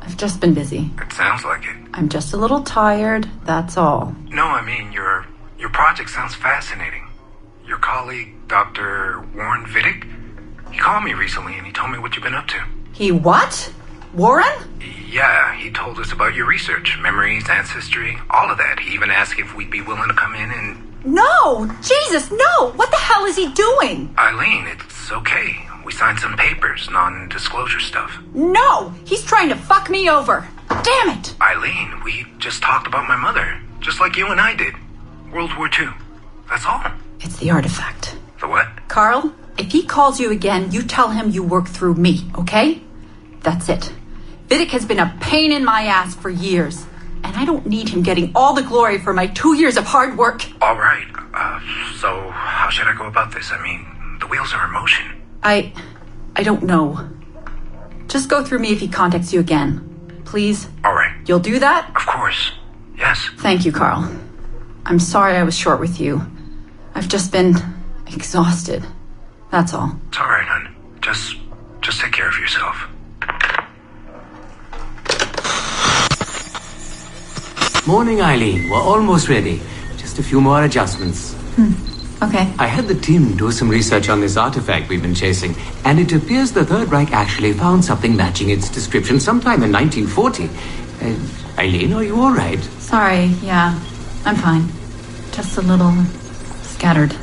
I've just been busy. It sounds like it. I'm just a little tired, that's all. No, I mean, your project sounds fascinating. Your colleague, Dr. Warren Vidic, he called me recently and he told me what you've been up to. He what? Warren? Yeah, he told us about your research, memories, ancestry, all of that. He even asked if we'd be willing to come in and... No! Jesus, no! What the hell is he doing? Eileen, it's okay. We signed some papers, non-disclosure stuff. No! He's trying to fuck me over! Damn it! Eileen, we just talked about my mother, just like you and I did. World War II. That's all. It's the artifact. The what? Carl, if he calls you again, you tell him you work through me, okay? That's it. Vidic has been a pain in my ass for years, and I don't need him getting all the glory for my 2 years of hard work. All right. So how should I go about this? I mean, the wheels are in motion. I don't know. Just go through me if he contacts you again. Please? All right. You'll do that? Of course. Yes. Thank you, Carl. I'm sorry I was short with you. I've just been exhausted. That's all. It's all right, hon. Just take care of yourself. Morning, Eileen. We're almost ready. Just a few more adjustments. Okay. I had the team do some research on this artifact we've been chasing, and it appears the Third Reich actually found something matching its description sometime in 1940. Eileen, are you all right? Sorry, yeah. I'm fine. Just a little scattered.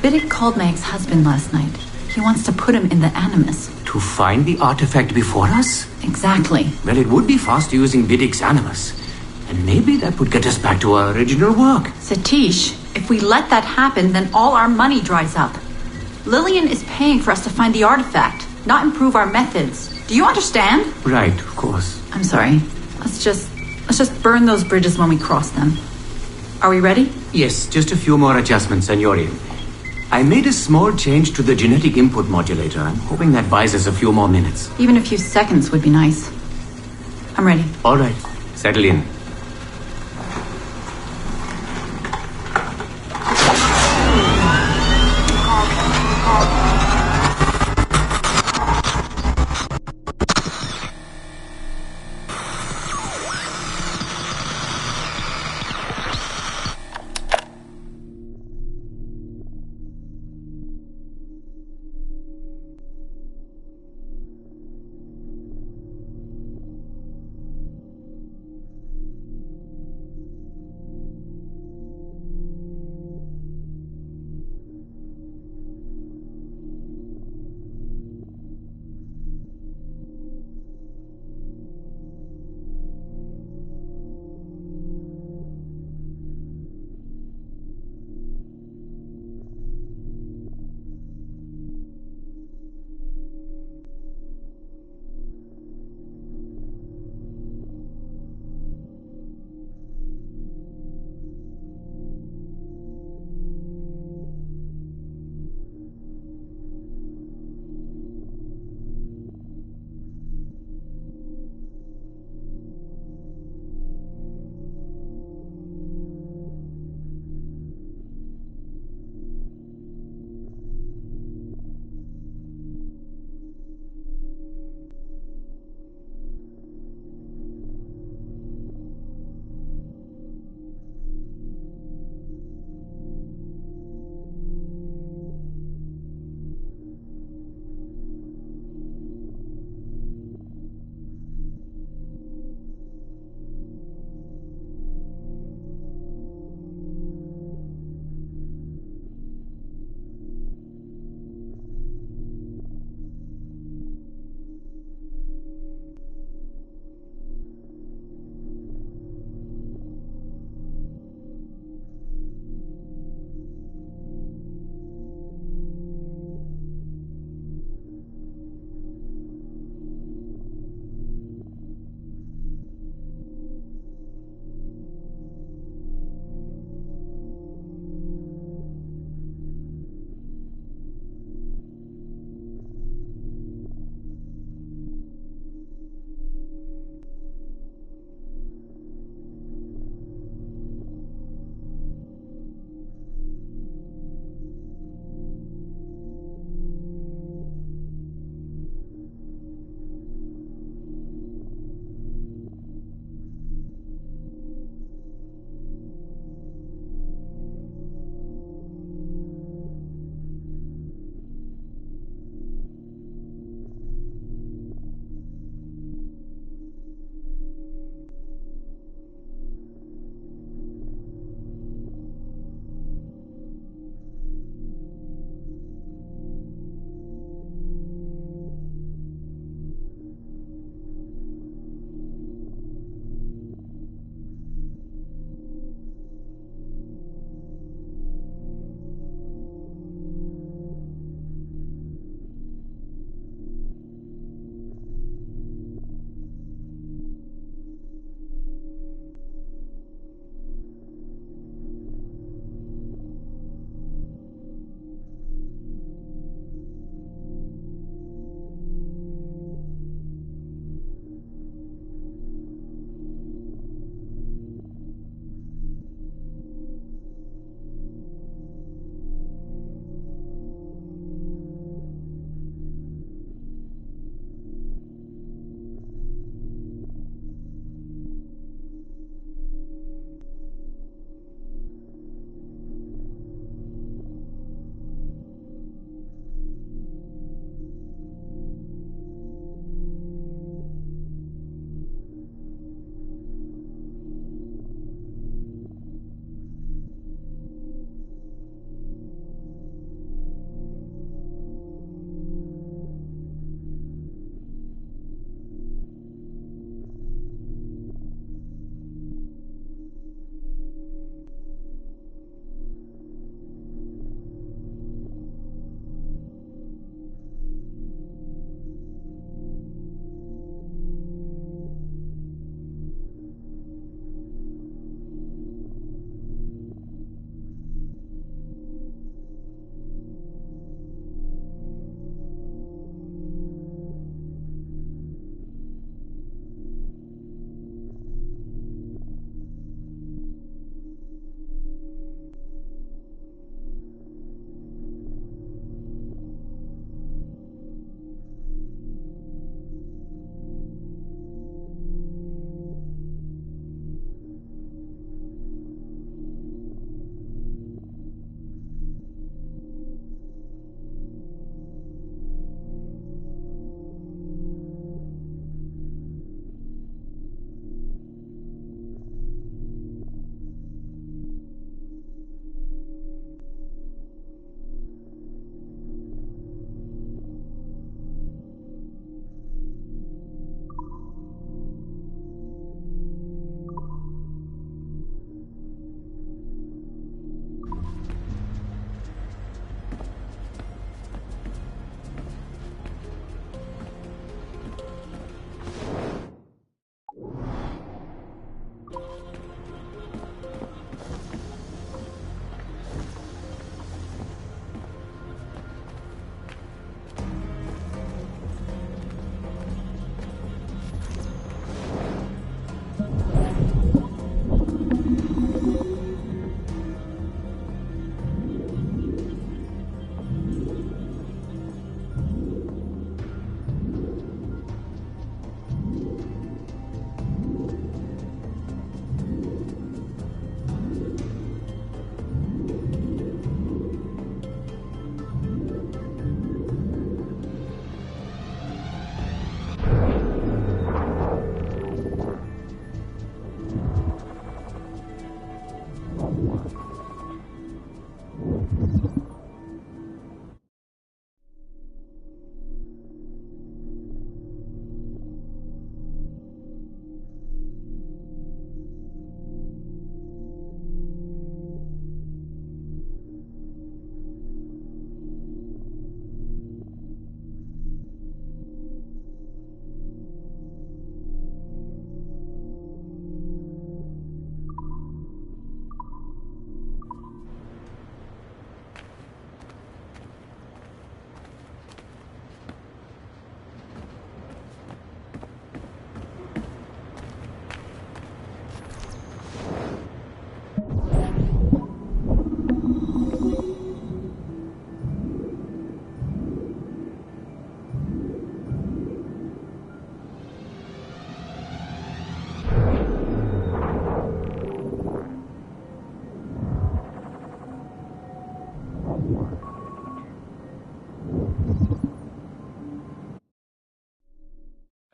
Vidic called my ex-husband last night. He wants to put him in the Animus. To find the artifact before us? Exactly. Well, it would be fast using Vidic's Animus. And maybe that would get us back to our original work. Satish, if we let that happen, then all our money dries up. Lillian is paying for us to find the artifact, not improve our methods. Do you understand? Right, of course. I'm sorry. Let's just burn those bridges when we cross them. Are we ready? Yes, just a few more adjustments, and you're in. I made a small change to the genetic input modulator. I'm hoping that buys us a few more minutes. Even a few seconds would be nice. I'm ready. All right. Settle in.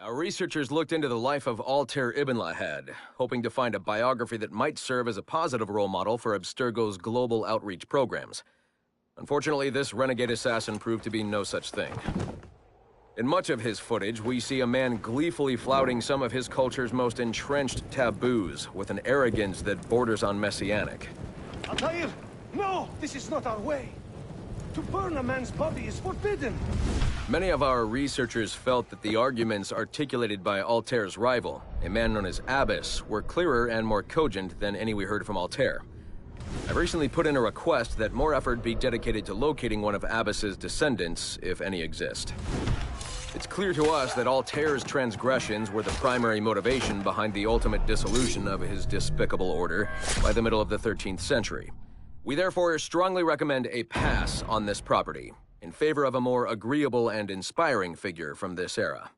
Our researchers looked into the life of Altair Ibn Lahad, hoping to find a biography that might serve as a positive role model for Abstergo's global outreach programs. Unfortunately, this renegade assassin proved to be no such thing. In much of his footage, we see a man gleefully flouting some of his culture's most entrenched taboos with an arrogance that borders on messianic. Altair! No! This is not our way! To burn a man's body is forbidden! Many of our researchers felt that the arguments articulated by Altair's rival, a man known as Abbas, were clearer and more cogent than any we heard from Altair. I recently put in a request that more effort be dedicated to locating one of Abbas's descendants, if any exist. It's clear to us that Altair's transgressions were the primary motivation behind the ultimate dissolution of his despicable order by the middle of the 13th century. We therefore strongly recommend a pass on this property, in favor of a more agreeable and inspiring figure from this era.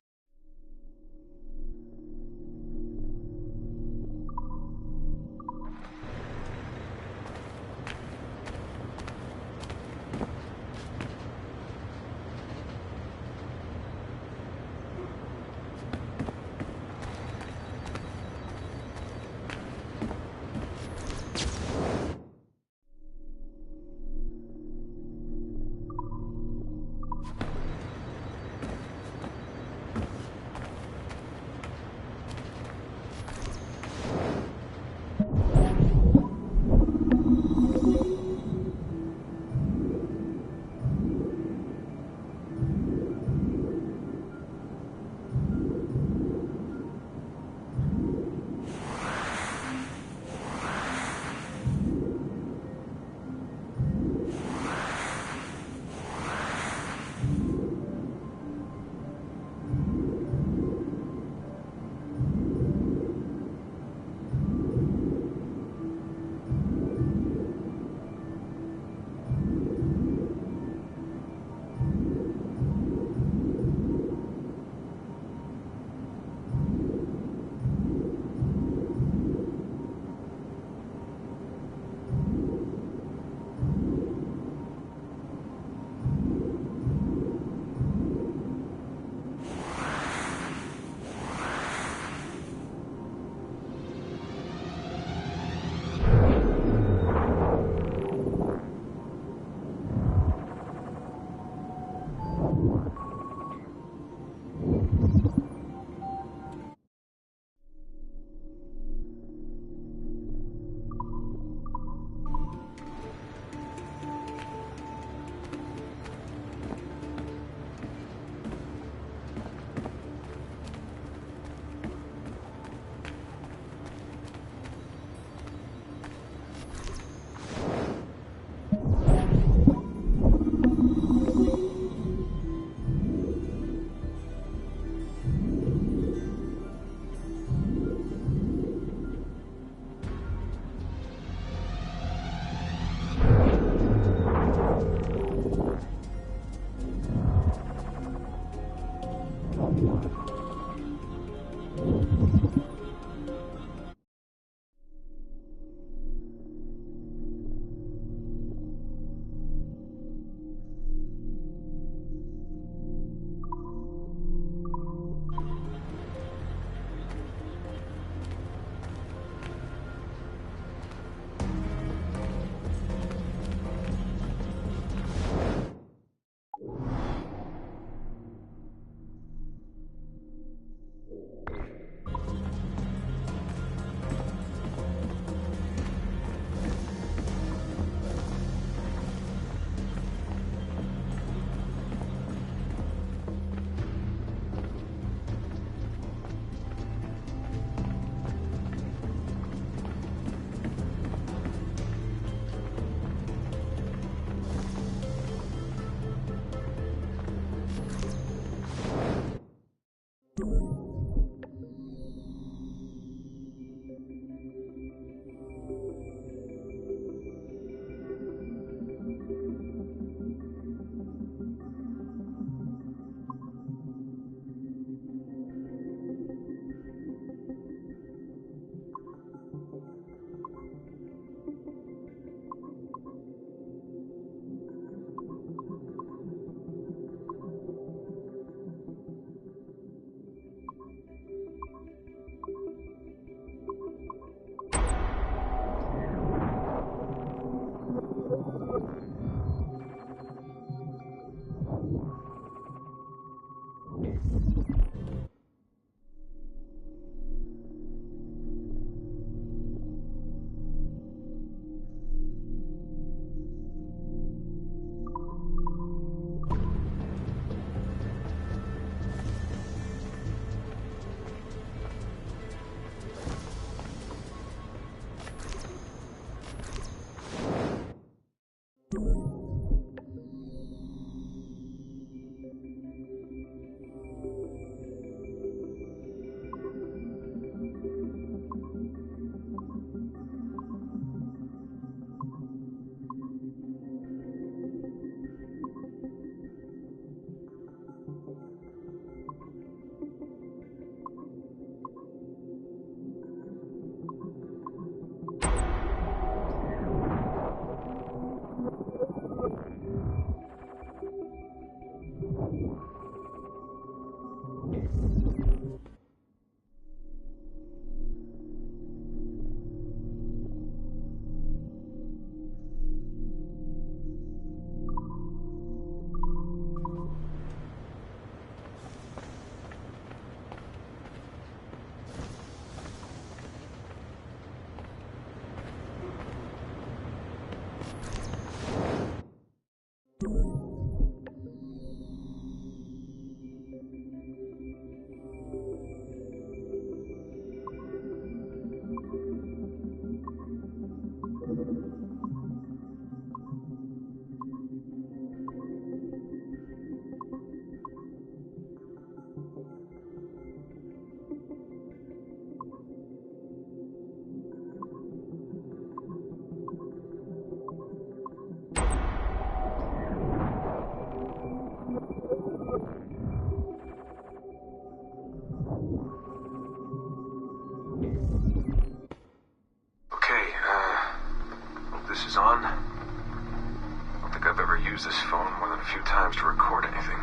This phone more than a few times to record anything.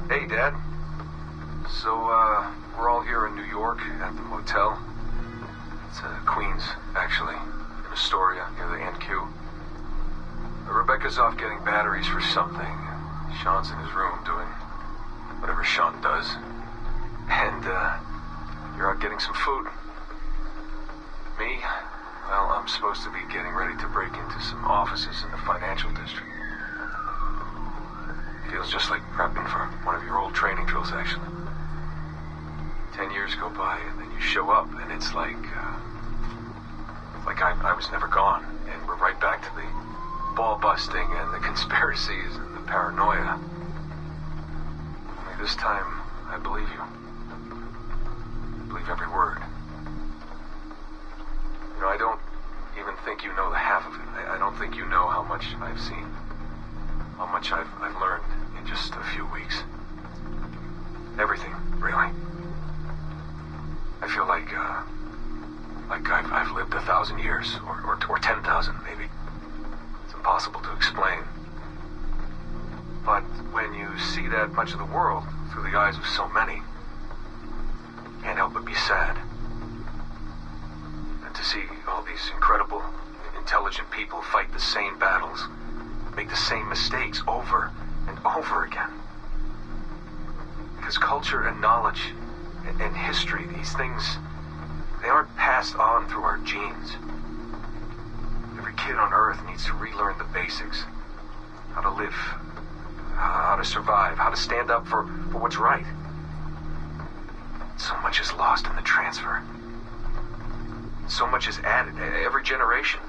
Hey, Dad. So, we're all here in New York at the motel. It's Queens, actually, in Astoria, near the NQ. Rebecca's off getting batteries for something. Sean's in his room doing whatever Sean does. And, you're out getting some food. Me? Well, I'm supposed to be getting ready to break into some offices in the financial district. Feels just like prepping for one of your old training drills, actually. 10 years go by, and then you show up, and it's like I was never gone, and we're right back to the ball busting and the conspiracies and the paranoia. Only this time, I believe you. I believe every word. You know, I don't even think you know the half of it. I don't think you know how much I've seen. How much I've learned in just a few weeks. Everything, really. I feel like I've lived 1,000 years, or 10,000 maybe. It's impossible to explain. But when you see that much of the world through the eyes of so many, you can't help but be sad. And to see all these incredible, intelligent people fight the same battles, make the same mistakes over and over again. Because culture and knowledge and history, these things, they aren't passed on through our genes. Every kid on Earth needs to relearn the basics. How to live, how to survive, how to stand up for what's right. So much is lost in the transfer. So much is added every generation.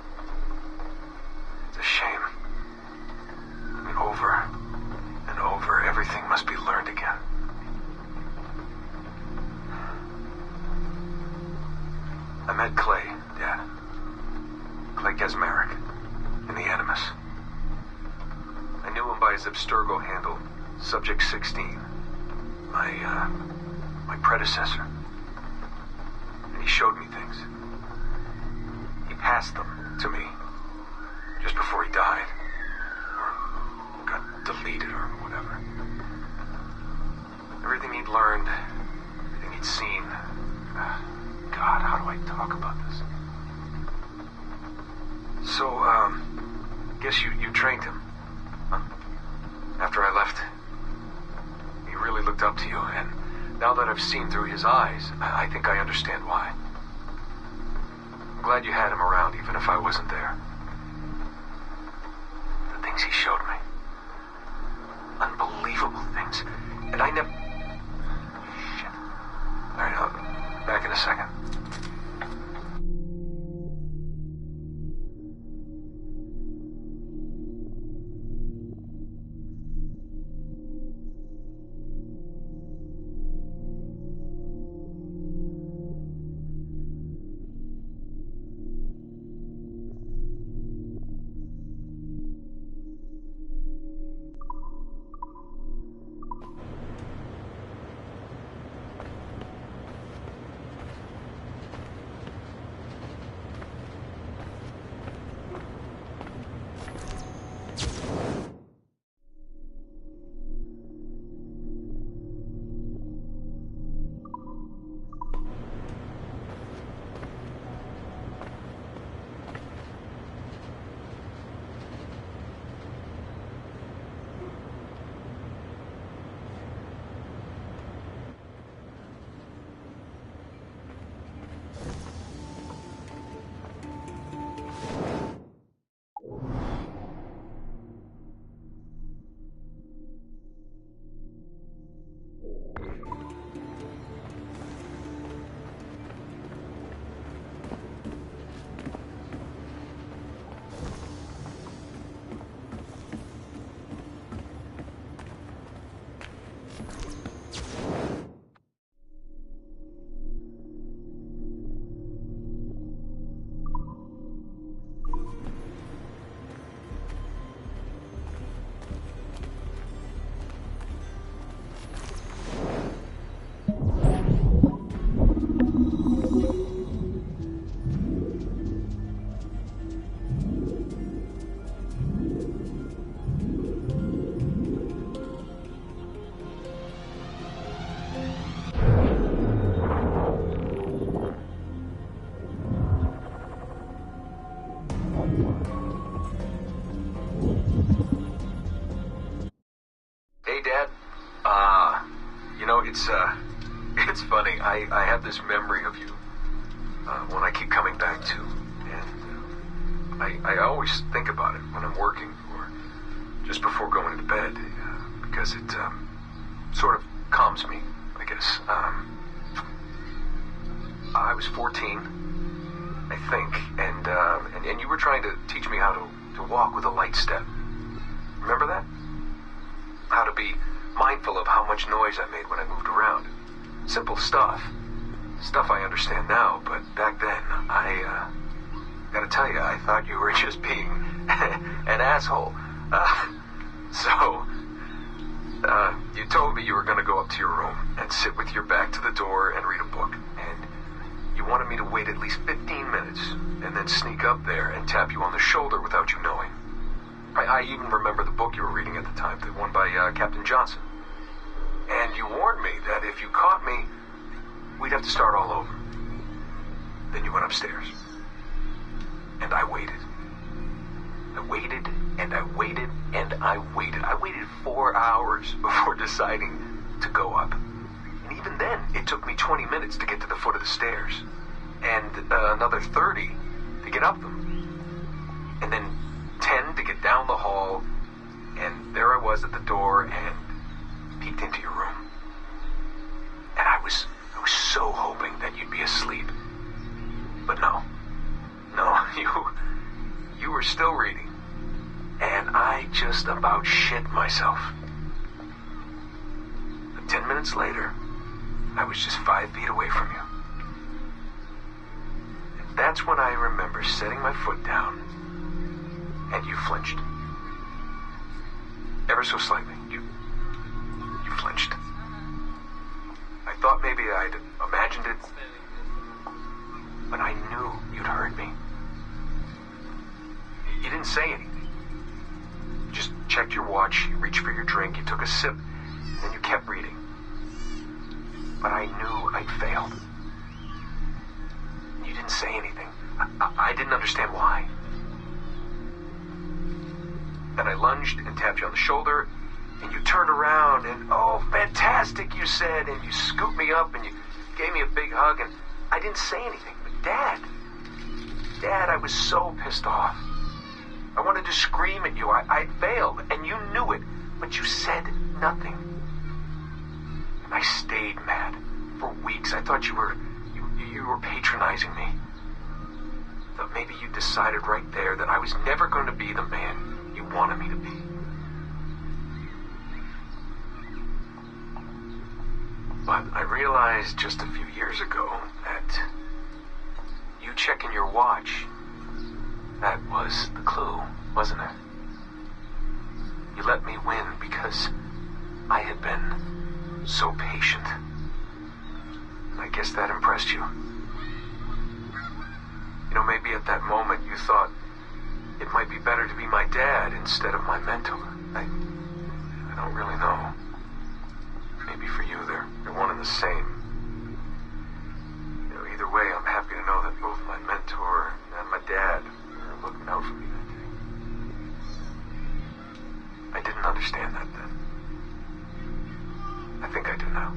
It's a shame. I mean, over and over, everything must be learned again. I met Clay, Dad. Clay Gesmerick, in the Animus. I knew him by his Abstergo handle, Subject 16. My predecessor. And he showed me things. He passed them to me just before he died. Or got deleted or whatever. Everything he'd learned, everything he'd seen. God, how do I talk about this? So, guess you trained him, huh? After I left, he really looked up to you, and now that I've seen through his eyes, I think I understand why. I'm glad you had him around, even if I wasn't there. The things he showed me. Unbelievable things. And I never... Shit. Alright, I'll be back in a second. It's funny. I have this memory of you, one I keep coming back to. And I always think about it when I'm working or just before going to bed, because it sort of calms me, I guess. I was 14, I think, and you were trying to teach me how to walk with a light step. Remember that? How to be mindful of how much noise I made when I moved around. Simple stuff. Stuff I understand now, but back then, I gotta tell you, I thought you were just being an asshole. You told me you were gonna go up to your room and sit with your back to the door and read a book. And you wanted me to wait at least 15 minutes and then sneak up there and tap you on the shoulder without you knowing. I even remember the book you were reading at the time, the one by Captain Johnson. And you warned me that if you caught me, we'd have to start all over. Then you went upstairs. And I waited. I waited, and I waited, and I waited. I waited 4 hours before deciding to go up. And even then, it took me 20 minutes to get to the foot of the stairs. And another 30 to get up them. And then 10 to get down the hall, and there I was at the door and peeked into your room. And I was so hoping that you'd be asleep. But no, you were still reading, and I just about shit myself. But 10 minutes later, I was just 5 feet away from you. And that's when I remember setting my foot down. And you flinched. Ever so slightly. You flinched. I thought maybe I'd imagined it, but I knew you'd heard me. You didn't say anything. You just checked your watch, you reached for your drink, you took a sip, and then you kept reading. But I knew I'd failed. You didn't say anything. I didn't understand why. Then I lunged and tapped you on the shoulder, and you turned around, and oh, fantastic, you said, and you scooped me up, and you gave me a big hug, and I didn't say anything. But Dad, I was so pissed off. I wanted to scream at you. I'd failed, and you knew it, but you said nothing. And I stayed mad for weeks. I thought you were patronizing me. But maybe you decided right there that I was never going to be the man you wanted me to be. But I realized just a few years ago that you checking your watch, that was the clue, wasn't it? You let me win because I had been so patient. And I guess that impressed you. You know, maybe at that moment you thought it might be better to be my dad instead of my mentor. I don't really know. Maybe for you, they're one and the same. You know, either way, I'm happy to know that both my mentor and my dad are looking out for me that day. I didn't understand that then. I think I do now.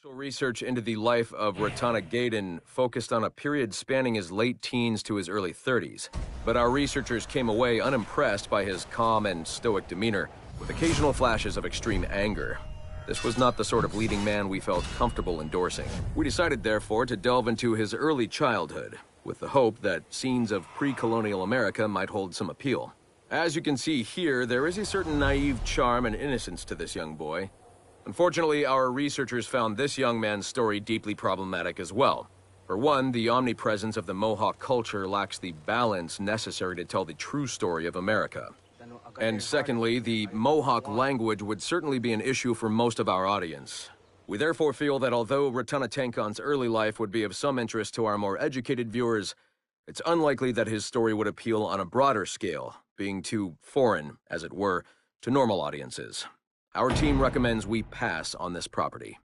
Research into the life of Ratana Gaydon focused on a period spanning his late teens to his early 30s, but our researchers came away unimpressed by his calm and stoic demeanor, with occasional flashes of extreme anger. This was not the sort of leading man we felt comfortable endorsing. We decided, therefore, to delve into his early childhood, with the hope that scenes of pre-colonial America might hold some appeal. As you can see here, there is a certain naive charm and innocence to this young boy. Unfortunately, our researchers found this young man's story deeply problematic as well. For one, the omnipresence of the Mohawk culture lacks the balance necessary to tell the true story of America. And secondly, the Mohawk language would certainly be an issue for most of our audience. We therefore feel that although Ratana Tenkon's early life would be of some interest to our more educated viewers, it's unlikely that his story would appeal on a broader scale, being too foreign, as it were, to normal audiences. Our team recommends we pass on this property.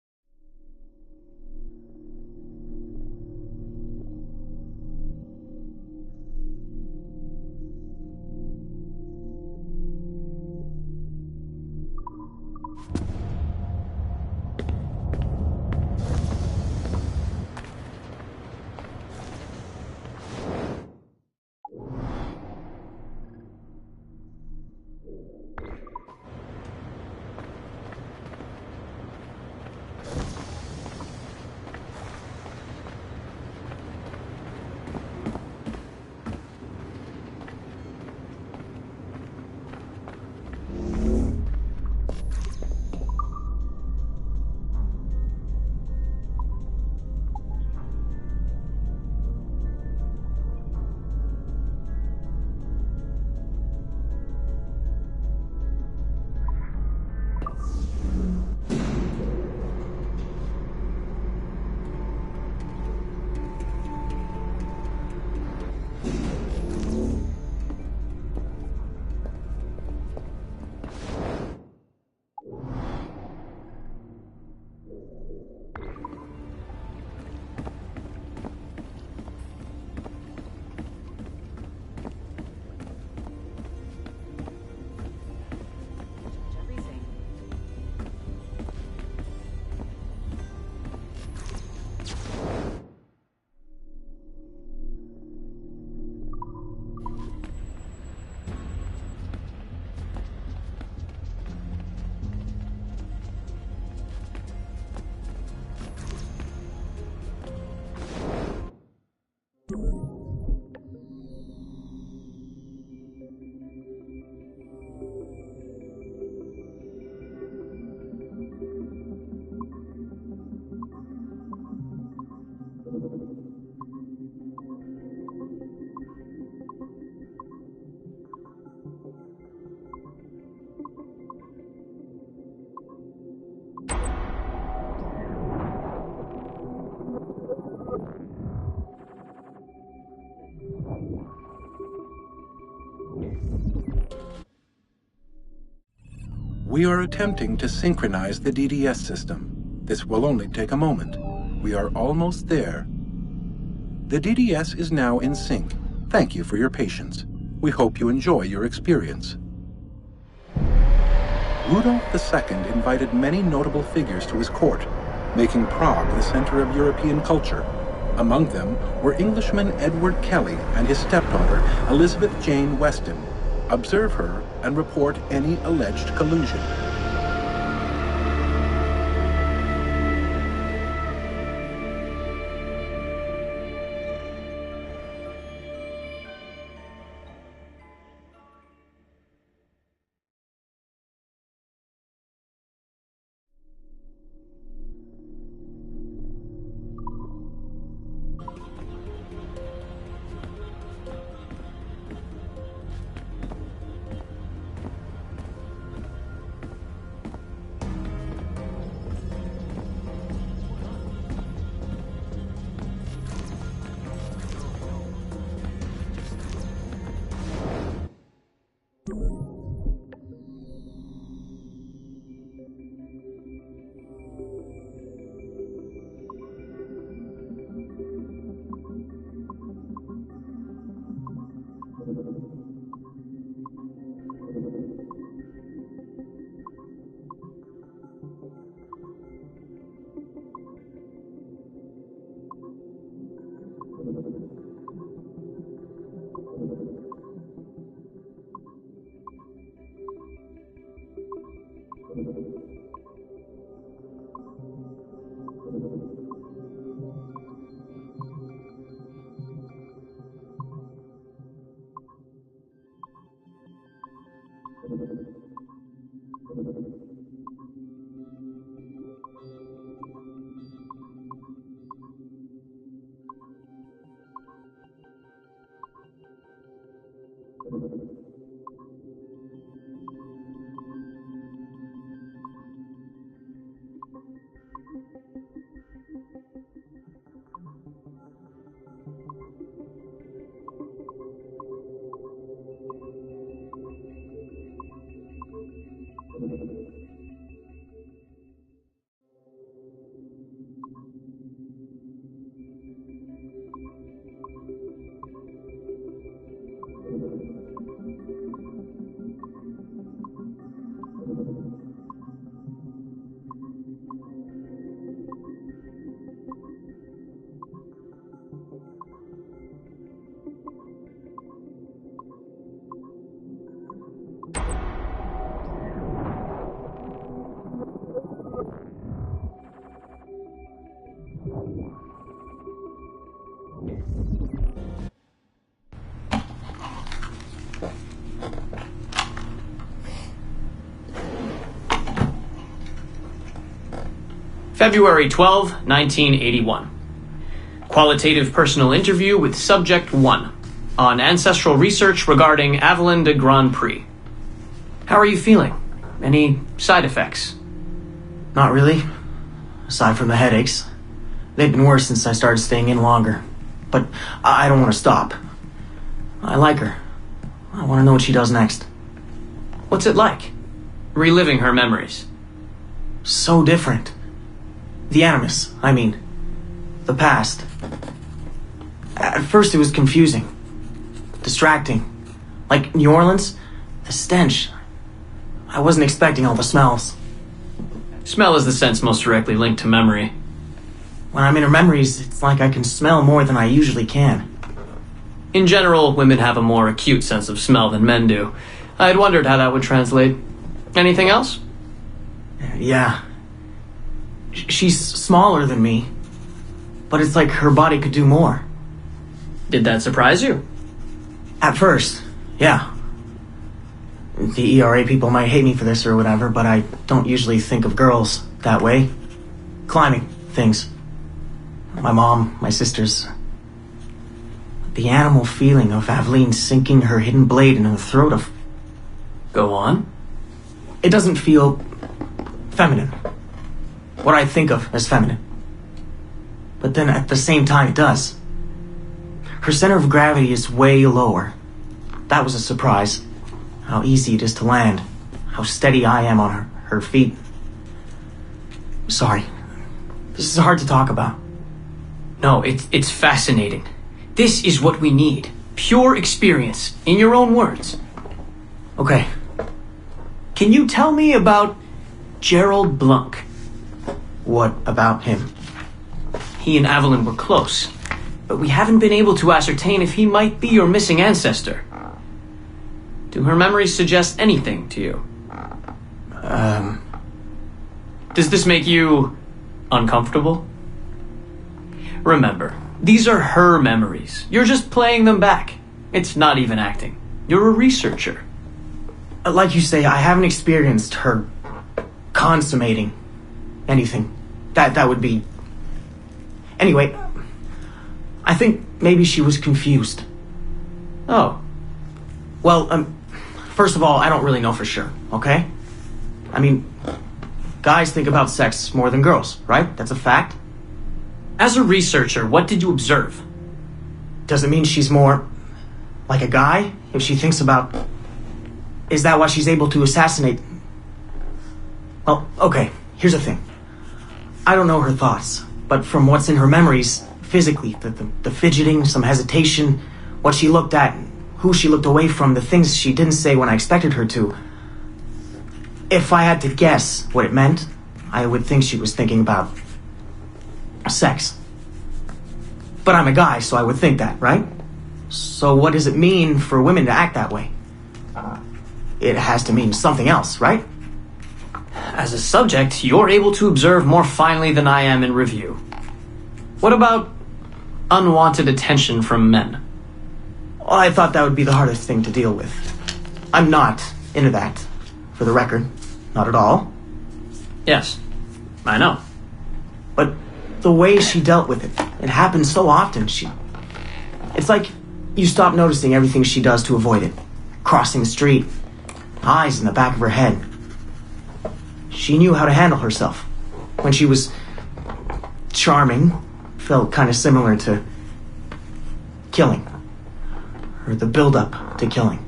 We are attempting to synchronize the DDS system. This will only take a moment. We are almost there. The DDS is now in sync. Thank you for your patience. We hope you enjoy your experience. Rudolf II invited many notable figures to his court, making Prague the center of European culture. Among them were Englishman Edward Kelly and his stepdaughter, Elizabeth Jane Weston. Observe her and report any alleged collusion. February 12, 1981. Qualitative personal interview with Subject 1 on ancestral research regarding Aveline de Grand Prix. How are you feeling? Any side effects? Not really. Aside from the headaches. They've been worse since I started staying in longer. But I don't want to stop. I like her. I want to know what she does next. What's it like? Reliving her memories. So different. The Animus, I mean. The past. At first it was confusing. Distracting. Like New Orleans, the stench. I wasn't expecting all the smells. Smell is the sense most directly linked to memory. When I'm in her memories, it's like I can smell more than I usually can. In general, women have a more acute sense of smell than men do. I had wondered how that would translate. Anything else? Yeah. She's smaller than me, but it's like her body could do more. Did that surprise you? At first, yeah. The ERA people might hate me for this or whatever, but I don't usually think of girls that way. Climbing things. My mom, my sisters. The animal feeling of Aveline sinking her hidden blade into the throat of... Go on. It doesn't feel feminine. What I think of as feminine. But then at the same time it does. Her center of gravity is way lower. That was a surprise. How easy it is to land. How steady I am on her feet. Sorry. This is hard to talk about. No, it's fascinating. This is what we need. Pure experience, in your own words. Okay. Can you tell me about Gerald Blunk? What about him? He and Aveline were close, but we haven't been able to ascertain if he might be your missing ancestor. Do her memories suggest anything to you? Does this make you uncomfortable? Remember, these are her memories. You're just playing them back. It's not even acting. You're a researcher. Like you say, I haven't experienced her consummating anything. That would be... Anyway, I think maybe she was confused. Oh. Well, first of all, I don't really know for sure, okay? I mean, guys think about sex more than girls, right? That's a fact. As a researcher, what did you observe? Does it mean she's more like a guy if she thinks about... Is that why she's able to assassinate... Well, okay, here's the thing. I don't know her thoughts, but from what's in her memories, physically, the fidgeting, some hesitation, what she looked at, who she looked away from, the things she didn't say when I expected her to. If I had to guess what it meant, I would think she was thinking about sex. But I'm a guy, so I would think that, right? So what does it mean for women to act that way? It has to mean something else, right? as a subject, you're able to observe more finely than I am in review. What about unwanted attention from men? Well, I thought that would be the hardest thing to deal with. I'm not into that, for the record. Not at all. Yes, I know. But the way she dealt with it happens so often. It's like you stop noticing everything she does to avoid it. Crossing the street, eyes in the back of her head. She knew how to handle herself. When she was charming, felt kind of similar to killing. Or the build-up to killing.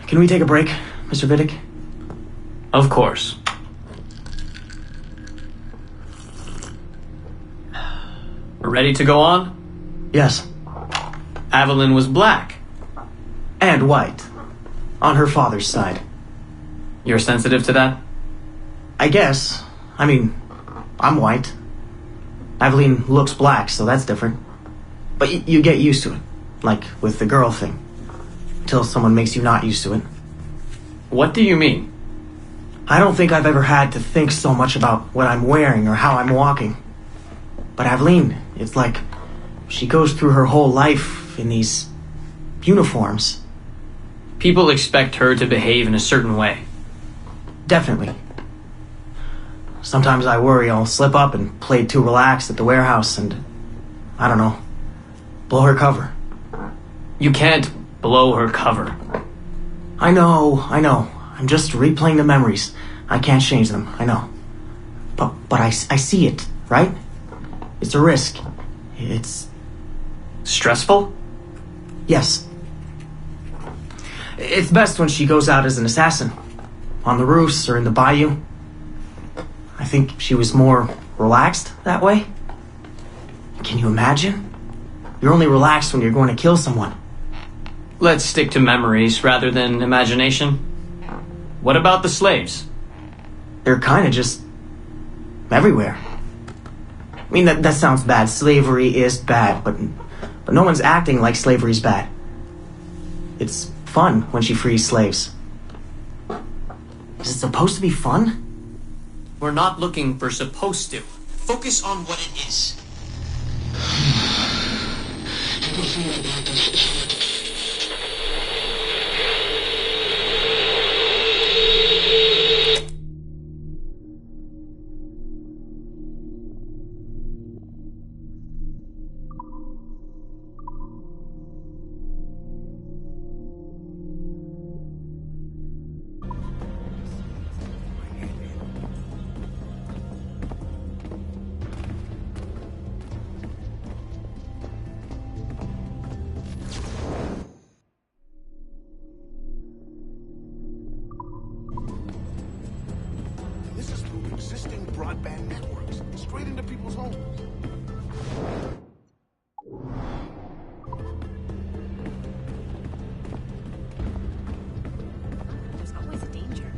Can we take a break, Mr. Vidic? Of course. Ready to go on? Yes. Evelyn was black. And white. On her father's side. You're sensitive to that? I guess. I mean, I'm white. Evelyn looks black, so that's different. But you get used to it. Like with the girl thing. Until someone makes you not used to it. What do you mean? I don't think I've ever had to think so much about what I'm wearing or how I'm walking. But Evelyn, it's like she goes through her whole life in these uniforms. People expect her to behave in a certain way. Definitely. Sometimes I worry I'll slip up and play too relaxed at the warehouse and, I don't know, blow her cover. You can't blow her cover. I know. I'm just replaying the memories. I can't change them, I know. But I see it, right? It's a risk. It's... stressful? Yes. It's best when she goes out as an assassin. On the roofs or in the bayou. I think she was more relaxed that way. Can you imagine? You're only relaxed when you're going to kill someone. Let's stick to memories rather than imagination. What about the slaves? They're kind of just everywhere. I mean, that sounds bad. Slavery is bad, but no one's acting like slavery's bad. It's fun when she frees slaves. Is it supposed to be fun? We're not looking for supposed to. Focus on what it is. Existing broadband networks straight into people's homes. There's always a danger.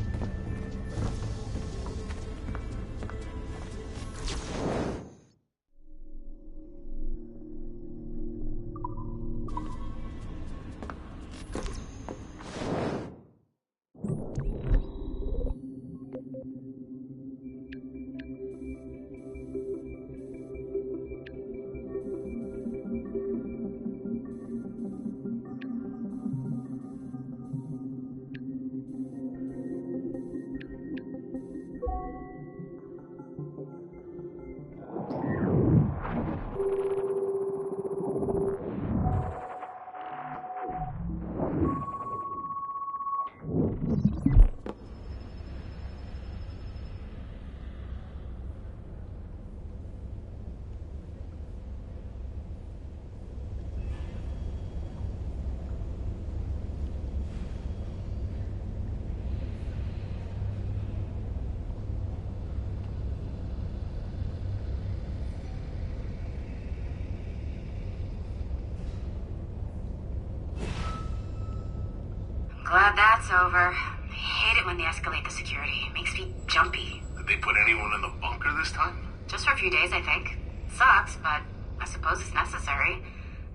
Glad that's over. I hate it when they escalate the security. It makes me jumpy. Did they put anyone in the bunker this time? Just for a few days, I think. Sucks, but I suppose it's necessary.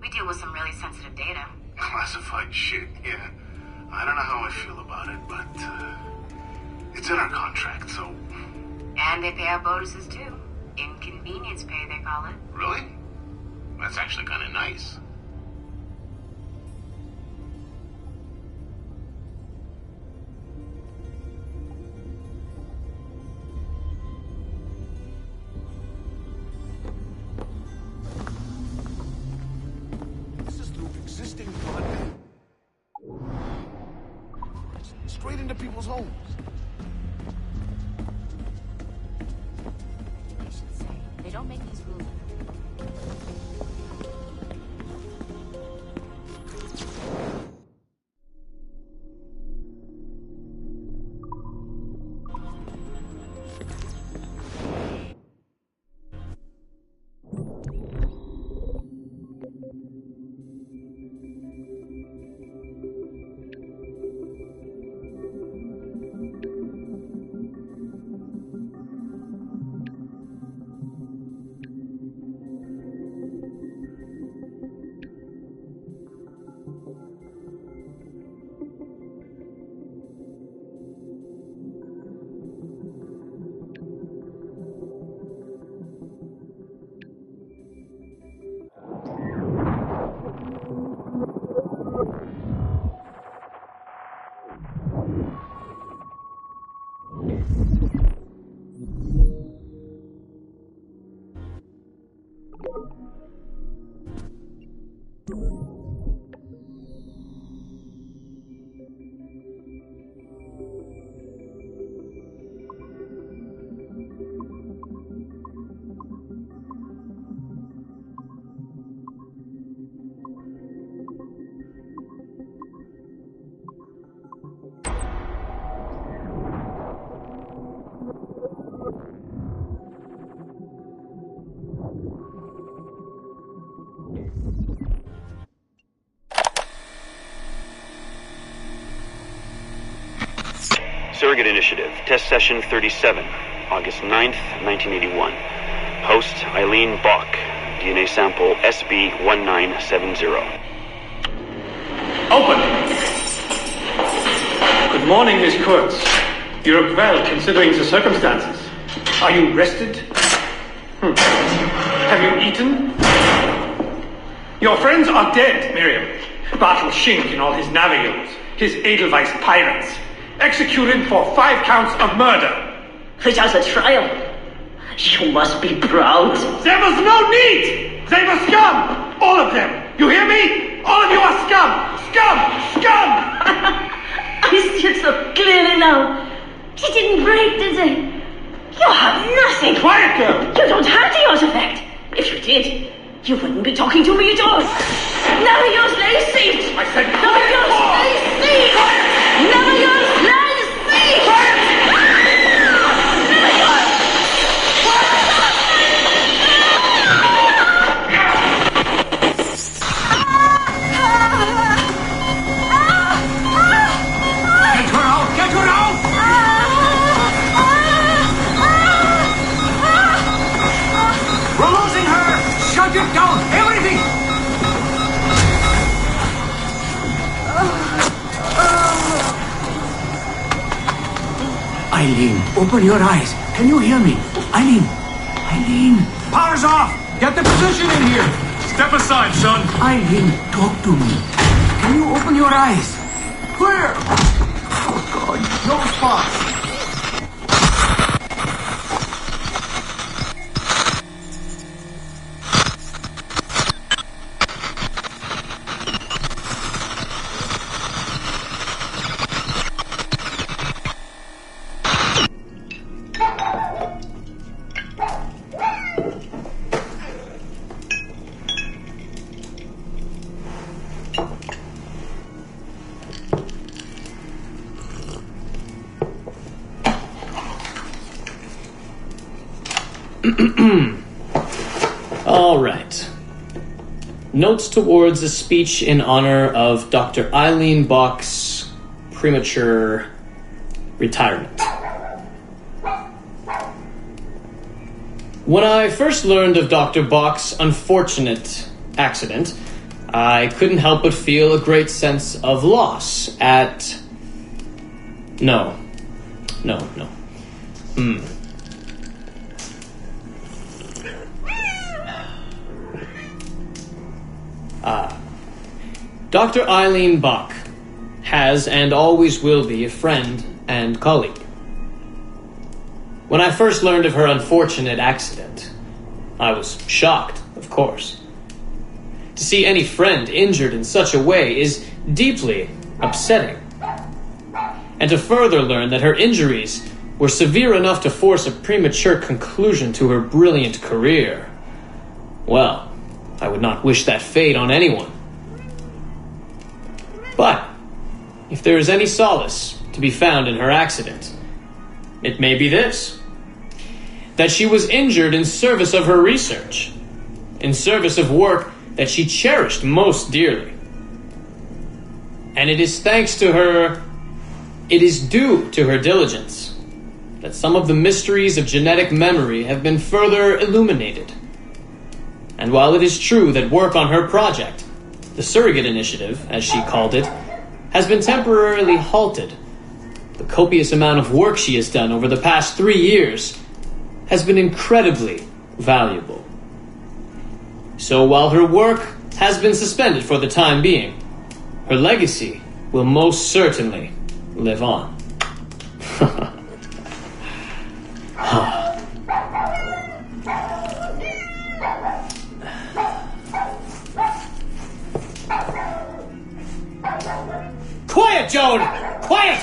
We deal with some really sensitive data. Classified shit, yeah. I don't know how I feel about it, but it's in our contract, so... And they pay out bonuses too. Inconvenience pay, they call it. Really? That's actually kind of nice. This is through existing broadband. Straight into people's homes. They don't make these rules. Surrogate Initiative, Test Session 37, August 9th, 1981. Host Eileen Bach, DNA sample SB1970. Open! Good morning, Miss Kurtz. You look well, considering the circumstances. Are you rested? Have you eaten? Your friends are dead, Miriam. Bartel Schink and all his navios, his Edelweiss pirates, executed for 5 counts of murder. Without a trial. You must be proud. There was no need! They were scum! All of them! You hear me? All of you are scum! Scum! Scum! I see it so clearly now. He didn't break, did they? You have nothing. Quiet, girl! You don't have the artifact. If you did, you wouldn't be talking to me at all. Navios lay siege! I said Navios lay siege! Navios lay siege! Navios! Get down! Everything! Eileen, open your eyes. Can you hear me? Eileen! Eileen! Power's off! Get the position in here! Step aside, son! Eileen, talk to me. Can you open your eyes? Clear! Oh, God. No spots! All right. Notes towards a speech in honor of Dr. Eileen Bach's premature retirement. When I first learned of Dr. Bach's unfortunate accident, I couldn't help but feel a great sense of loss at... No. Dr. Eileen Bach has and always will be a friend and colleague. When I first learned of her unfortunate accident, I was shocked, of course. To see any friend injured in such a way is deeply upsetting. And to further learn that her injuries were severe enough to force a premature conclusion to her brilliant career, well, I would not wish that fate on anyone. But if there is any solace to be found in her accident, it may be this: that she was injured in service of her research, in service of work that she cherished most dearly. And it is due to her diligence that some of the mysteries of genetic memory have been further illuminated. And while it is true that work on her project, the Surrogate Initiative, as she called it, has been temporarily halted, the copious amount of work she has done over the past 3 years has been incredibly valuable. So while her work has been suspended for the time being, her legacy will most certainly live on. Quiet, Joan! Quiet!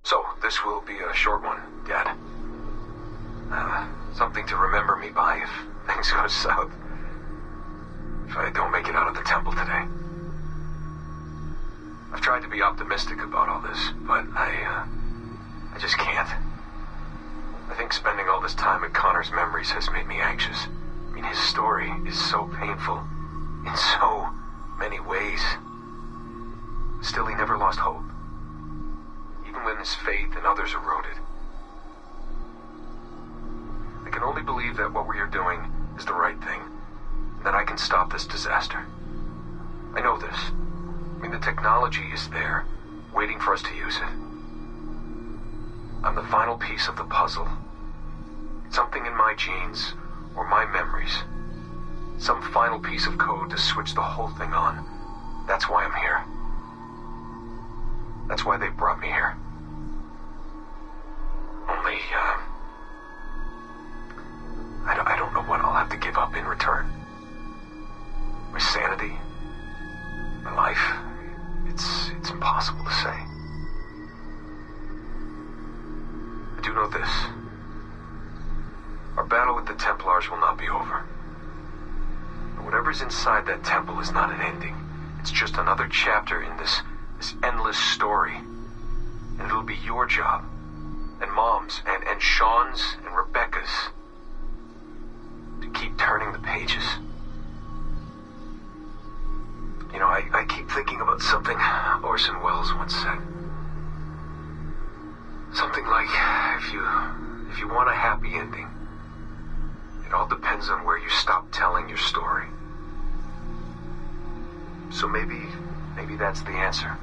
So, this will be a short one, Dad. Something to remember me by if things go south. If I don't make it out of the temple today. I've tried to be optimistic about all this, but I just can't. I think spending all this time in Connor's memories has made me anxious. I mean, his story is so painful in so many ways. Still, he never lost hope. Even when his faith in others eroded. I can only believe that what we are doing is the right thing, and that I can stop this disaster. I know this. I mean, the technology is there, waiting for us to use it. I'm the final piece of the puzzle. Something in my genes, or my memories. Some final piece of code to switch the whole thing on. That's why I'm here. That's why they brought me here. Only, I don't know what I'll have to give up in return. My sanity, my life, it's impossible to say. I do know this. Our battle with the Templars will not be over. And whatever's inside that temple is not an ending. It's just another chapter in this endless story. And it'll be your job, and Mom's, and Sean's, and Rebecca's. To keep turning the pages. You know, I keep thinking about something Orson Welles once said. Something like, if you want a happy ending, it all depends on where you stop telling your story. So maybe that's the answer.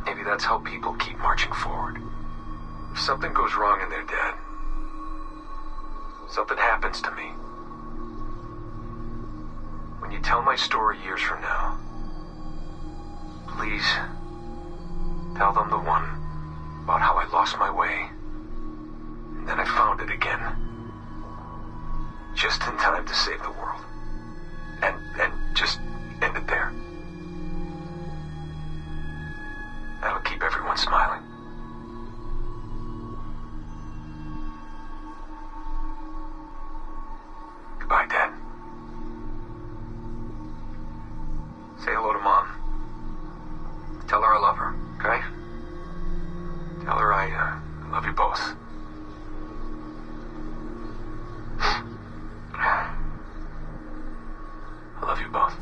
Maybe that's how people keep marching forward. If something goes wrong and they're dead, something happens to me. When you tell my story years from now, please tell them the one about how I lost my way, and then I found it again. Just in time to save the world. And just end it there. That'll keep everyone smiling. Goodbye, Dad. Say hello to Mom. Tell her I love her, okay? Tell her I love you both. I love you both.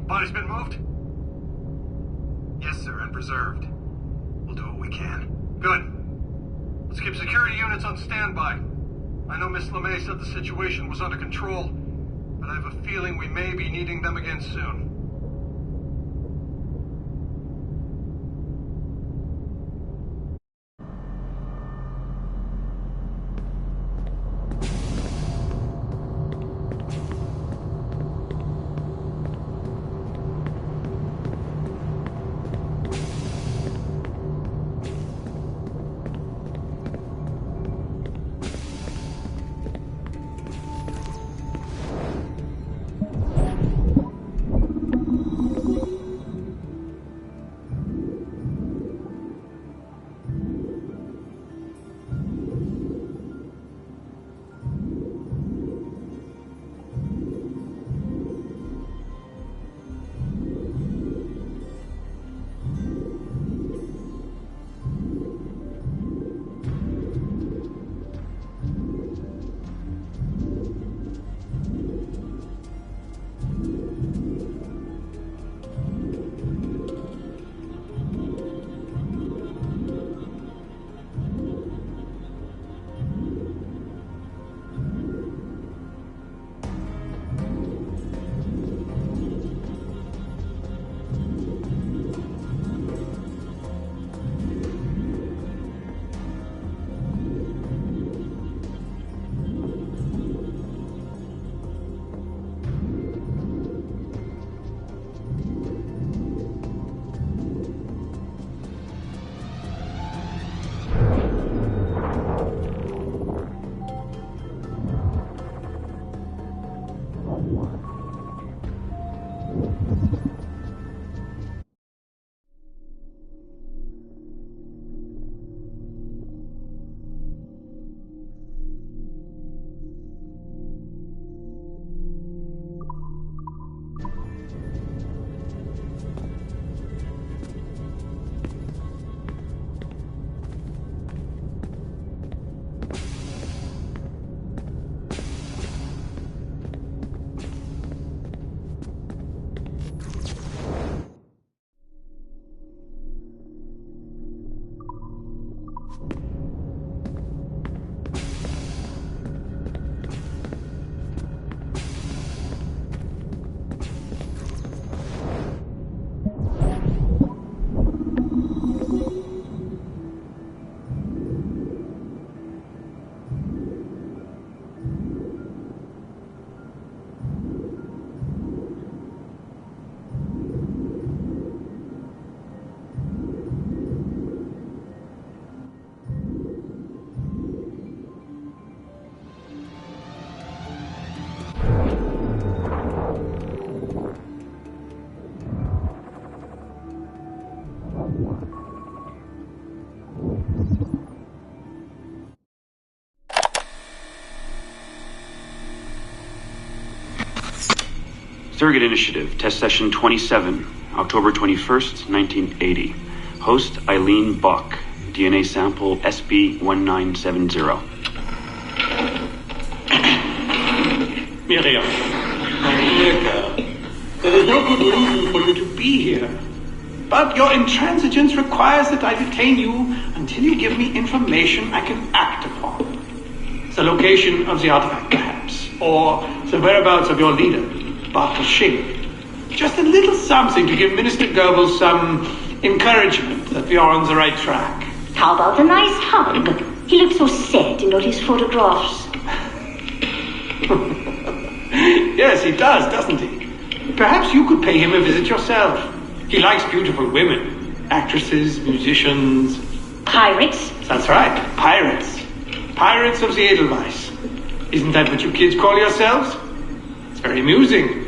Body's been moved? Yes, sir, and preserved. We'll do what we can. Good. Let's keep security units on standby. I know Miss LeMay said the situation was under control, but I have a feeling we may be needing them again soon. Surrogate Initiative, Test Session 27, October 21st, 1980. Host Eileen Buck, DNA sample SB1970. Miriam, my dear girl, there is no good reason for you to be here. But your intransigence requires that I detain you until you give me information I can act upon. The location of the artifact, perhaps, or the whereabouts of your leader, Bartel Shink. Just a little something to give Minister Goebbels some encouragement that we are on the right track. How about a nice hug? He looks so sad in all his photographs. Yes, he does, doesn't he? Perhaps you could pay him a visit yourself. He likes beautiful women, actresses, musicians. Pirates? That's right, pirates. Pirates of the Edelweiss. Isn't that what you kids call yourselves? It's very amusing.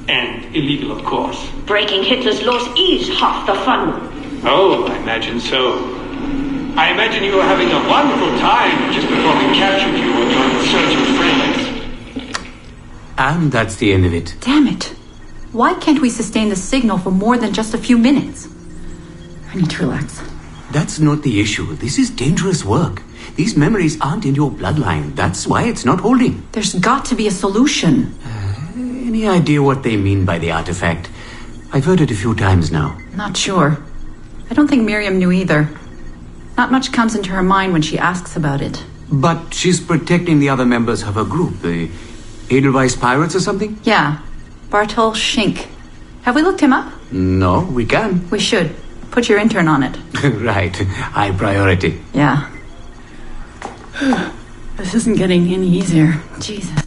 And illegal, of course. Breaking Hitler's laws is half the fun. Oh, I imagine so. I imagine you were having a wonderful time just before we captured you on your insurgent friends. And that's the end of it. Damn it. Why can't we sustain the signal for more than just a few minutes? I need to relax. That's not the issue. This is dangerous work. These memories aren't in your bloodline. That's why it's not holding. There's got to be a solution. Any idea what they mean by the artifact? I've heard it a few times now. Not sure. I don't think Miriam knew either. Not much comes into her mind when she asks about it. But she's protecting the other members of her group, the Edelweiss Pirates or something? Yeah. Bartel Shink. Have we looked him up? No, we can. We should. Put your intern on it. Right. High priority. Yeah. This isn't getting any easier. Jesus.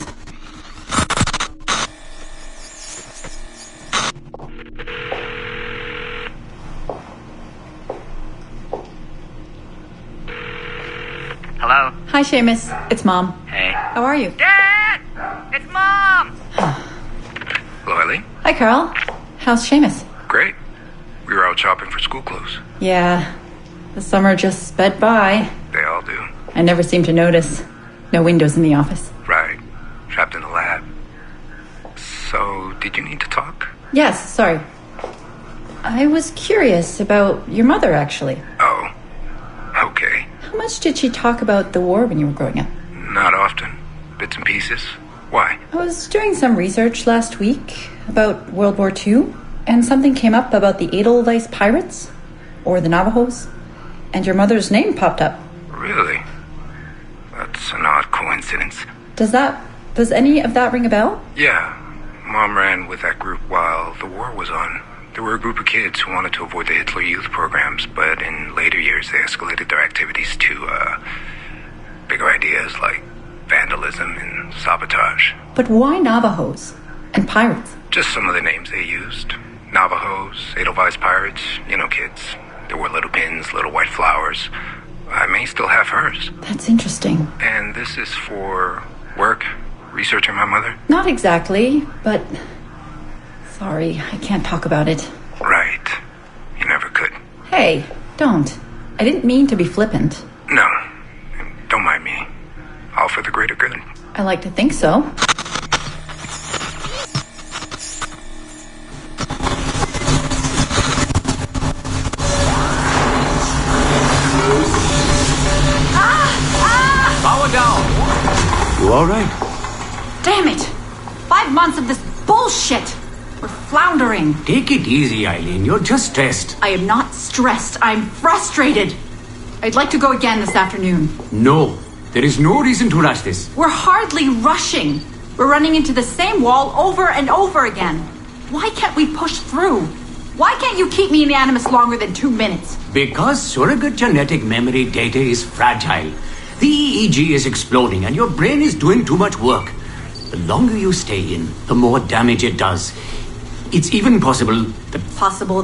Hello? Hi, Seamus. It's Mom. Hey. How are you? Dad! It's Mom! Hello, Eileen. Hi, Carl. How's Seamus? Great. We were out shopping for school clothes. Yeah. The summer just sped by. They all do. I never seem to notice. No windows in the office. Right. Trapped in the lab. So, did you need to talk? Yes, sorry. I was curious about your mother, actually. Oh. Okay. How much did she talk about the war when you were growing up? Not often. Bits and pieces. Why? I was doing some research last week about World War II, and something came up about the Edelweiss Pirates, or the Navajos, and your mother's name popped up. Really? That's an odd coincidence. Does any of that ring a bell? Yeah. Mom ran with that group while the war was on. There were a group of kids who wanted to avoid the Hitler Youth programs, but in later years they escalated their activities to, bigger ideas like vandalism and sabotage. But why Navajos and pirates? Just some of the names they used. Navajos, Edelweiss Pirates, you know kids. There were little pins, little white flowers. I may still have hers. That's interesting. And this is for work? Researching my mother? Not exactly, but... Sorry, I can't talk about it. Right. You never could. Hey, don't. I didn't mean to be flippant. No. Don't mind me. All for the greater good. I like to think so. Power down. You all right? Damn it! 5 months of this bullshit! We're floundering. Take it easy, Eileen. You're just stressed. I am not stressed. I'm frustrated. I'd like to go again this afternoon. No. There is no reason to rush this. We're hardly rushing. We're running into the same wall over and over again. Why can't we push through? Why can't you keep me in Animus longer than 2 minutes? Because surrogate genetic memory data is fragile. The EEG is exploding and your brain is doing too much work. The longer you stay in, the more damage it does. It's even possible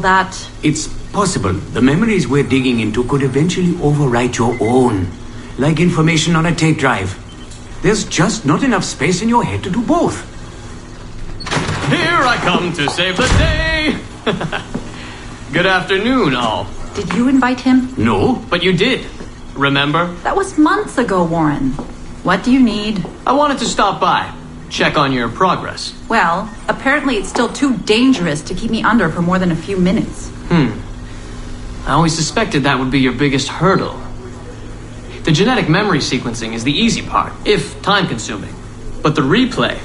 that... It's possible the memories we're digging into could eventually overwrite your own. Like information on a tape drive. There's just not enough space in your head to do both. Here I come to save the day! Good afternoon, all. Did you invite him? No. But you did. Remember? That was months ago, Warren. What do you need? I wanted to stop by. check on your progress. Well, apparently it's still too dangerous to keep me under for more than a few minutes. I always suspected that would be your biggest hurdle. The genetic memory sequencing is the easy part, if time-consuming. But the replay,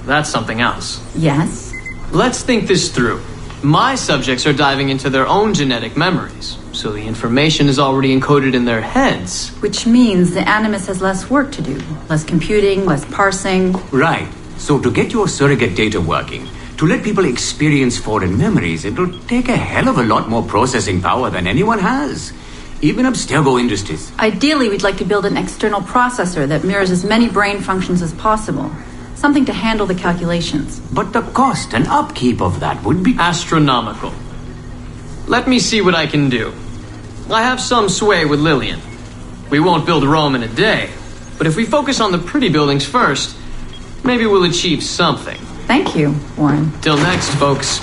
that's something else. Yes? Let's think this through. My subjects are diving into their own genetic memories, so the information is already encoded in their heads. Which means the Animus has less work to do. Less computing, less parsing. Right. So to get your surrogate data working, to let people experience foreign memories, it'll take a hell of a lot more processing power than anyone has. Even Abstergo Industries. Ideally, we'd like to build an external processor that mirrors as many brain functions as possible. Something to handle the calculations. But the cost and upkeep of that would be astronomical. Let me see what I can do. I have some sway with Lillian. We won't build Rome in a day, but if we focus on the pretty buildings first, maybe we'll achieve something. Thank you, Warren. Till next, folks.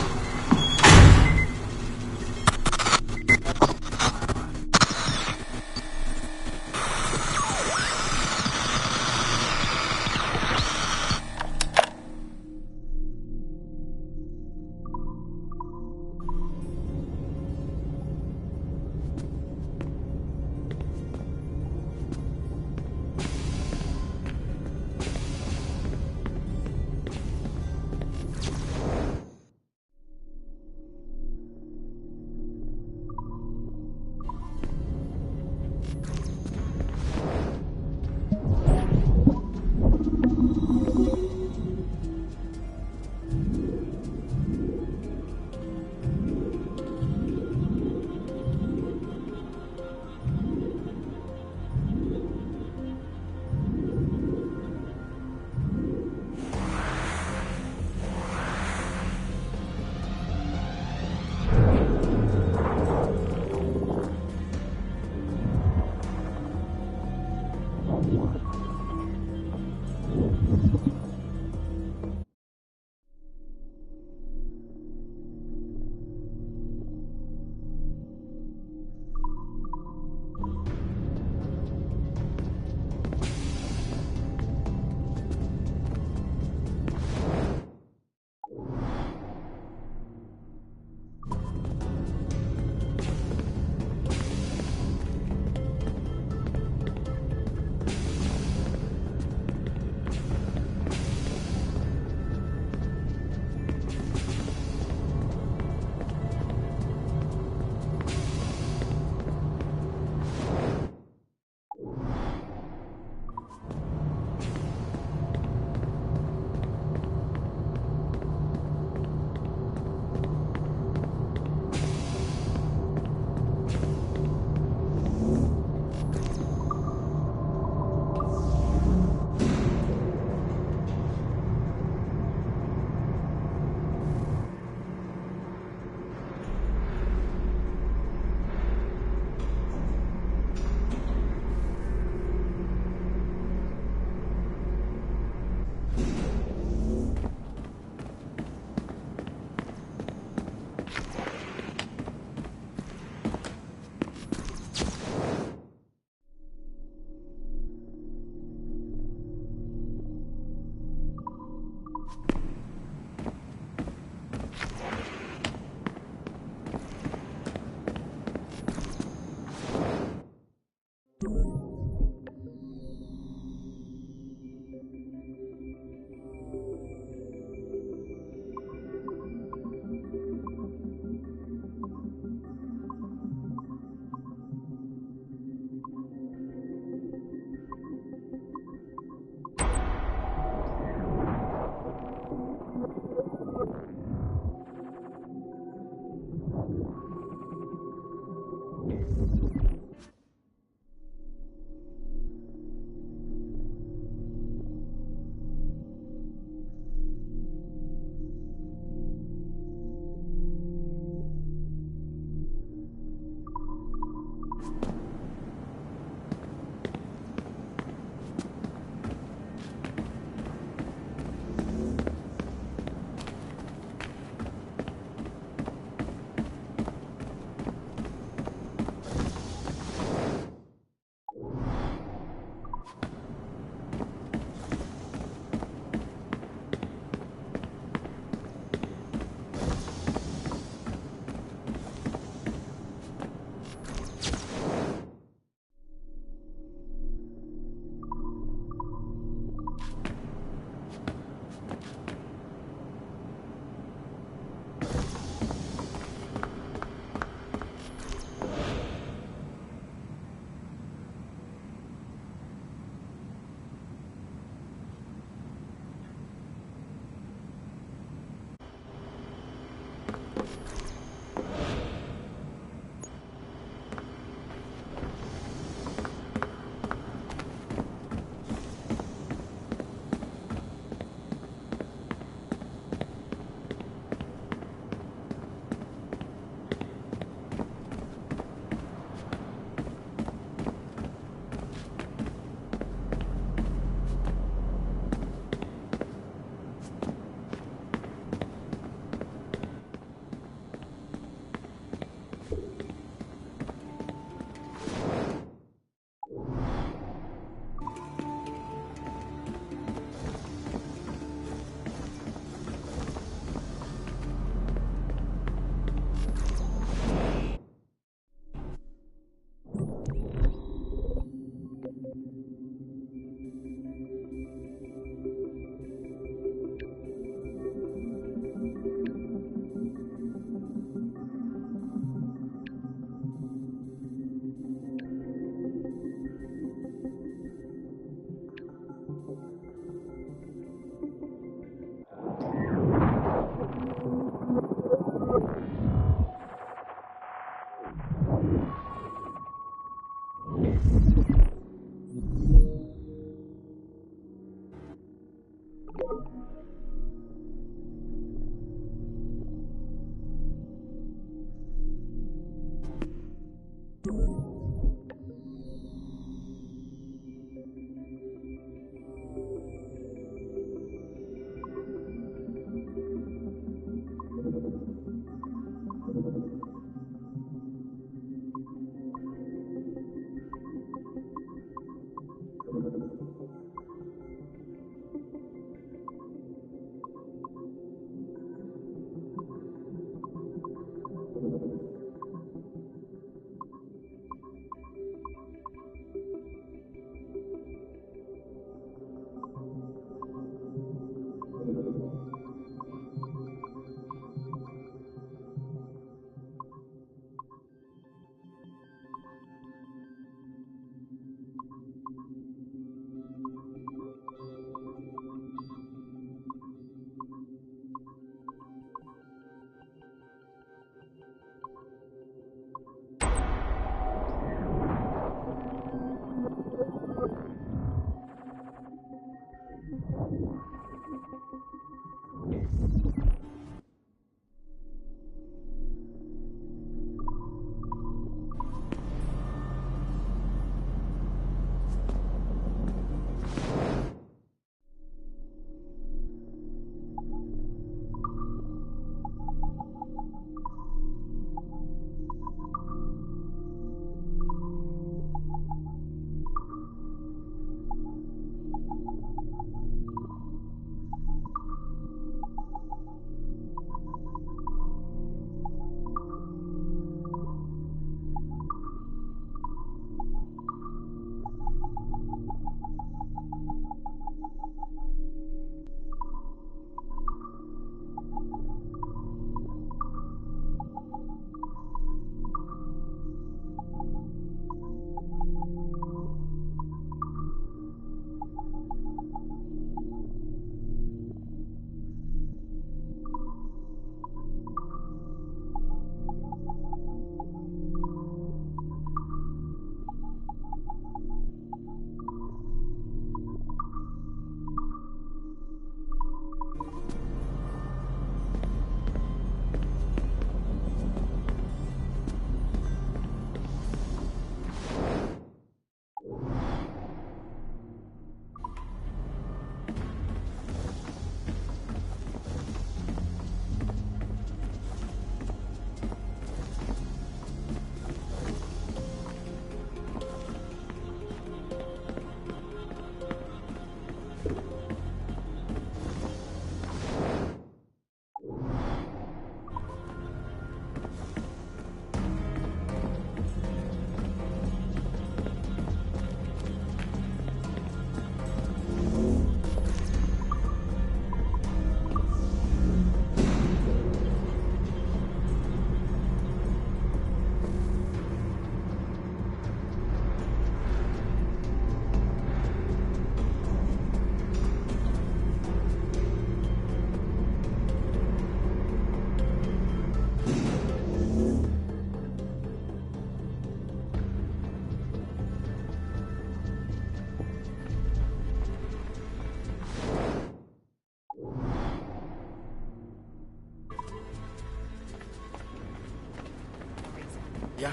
Yeah,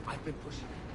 I've been pushing.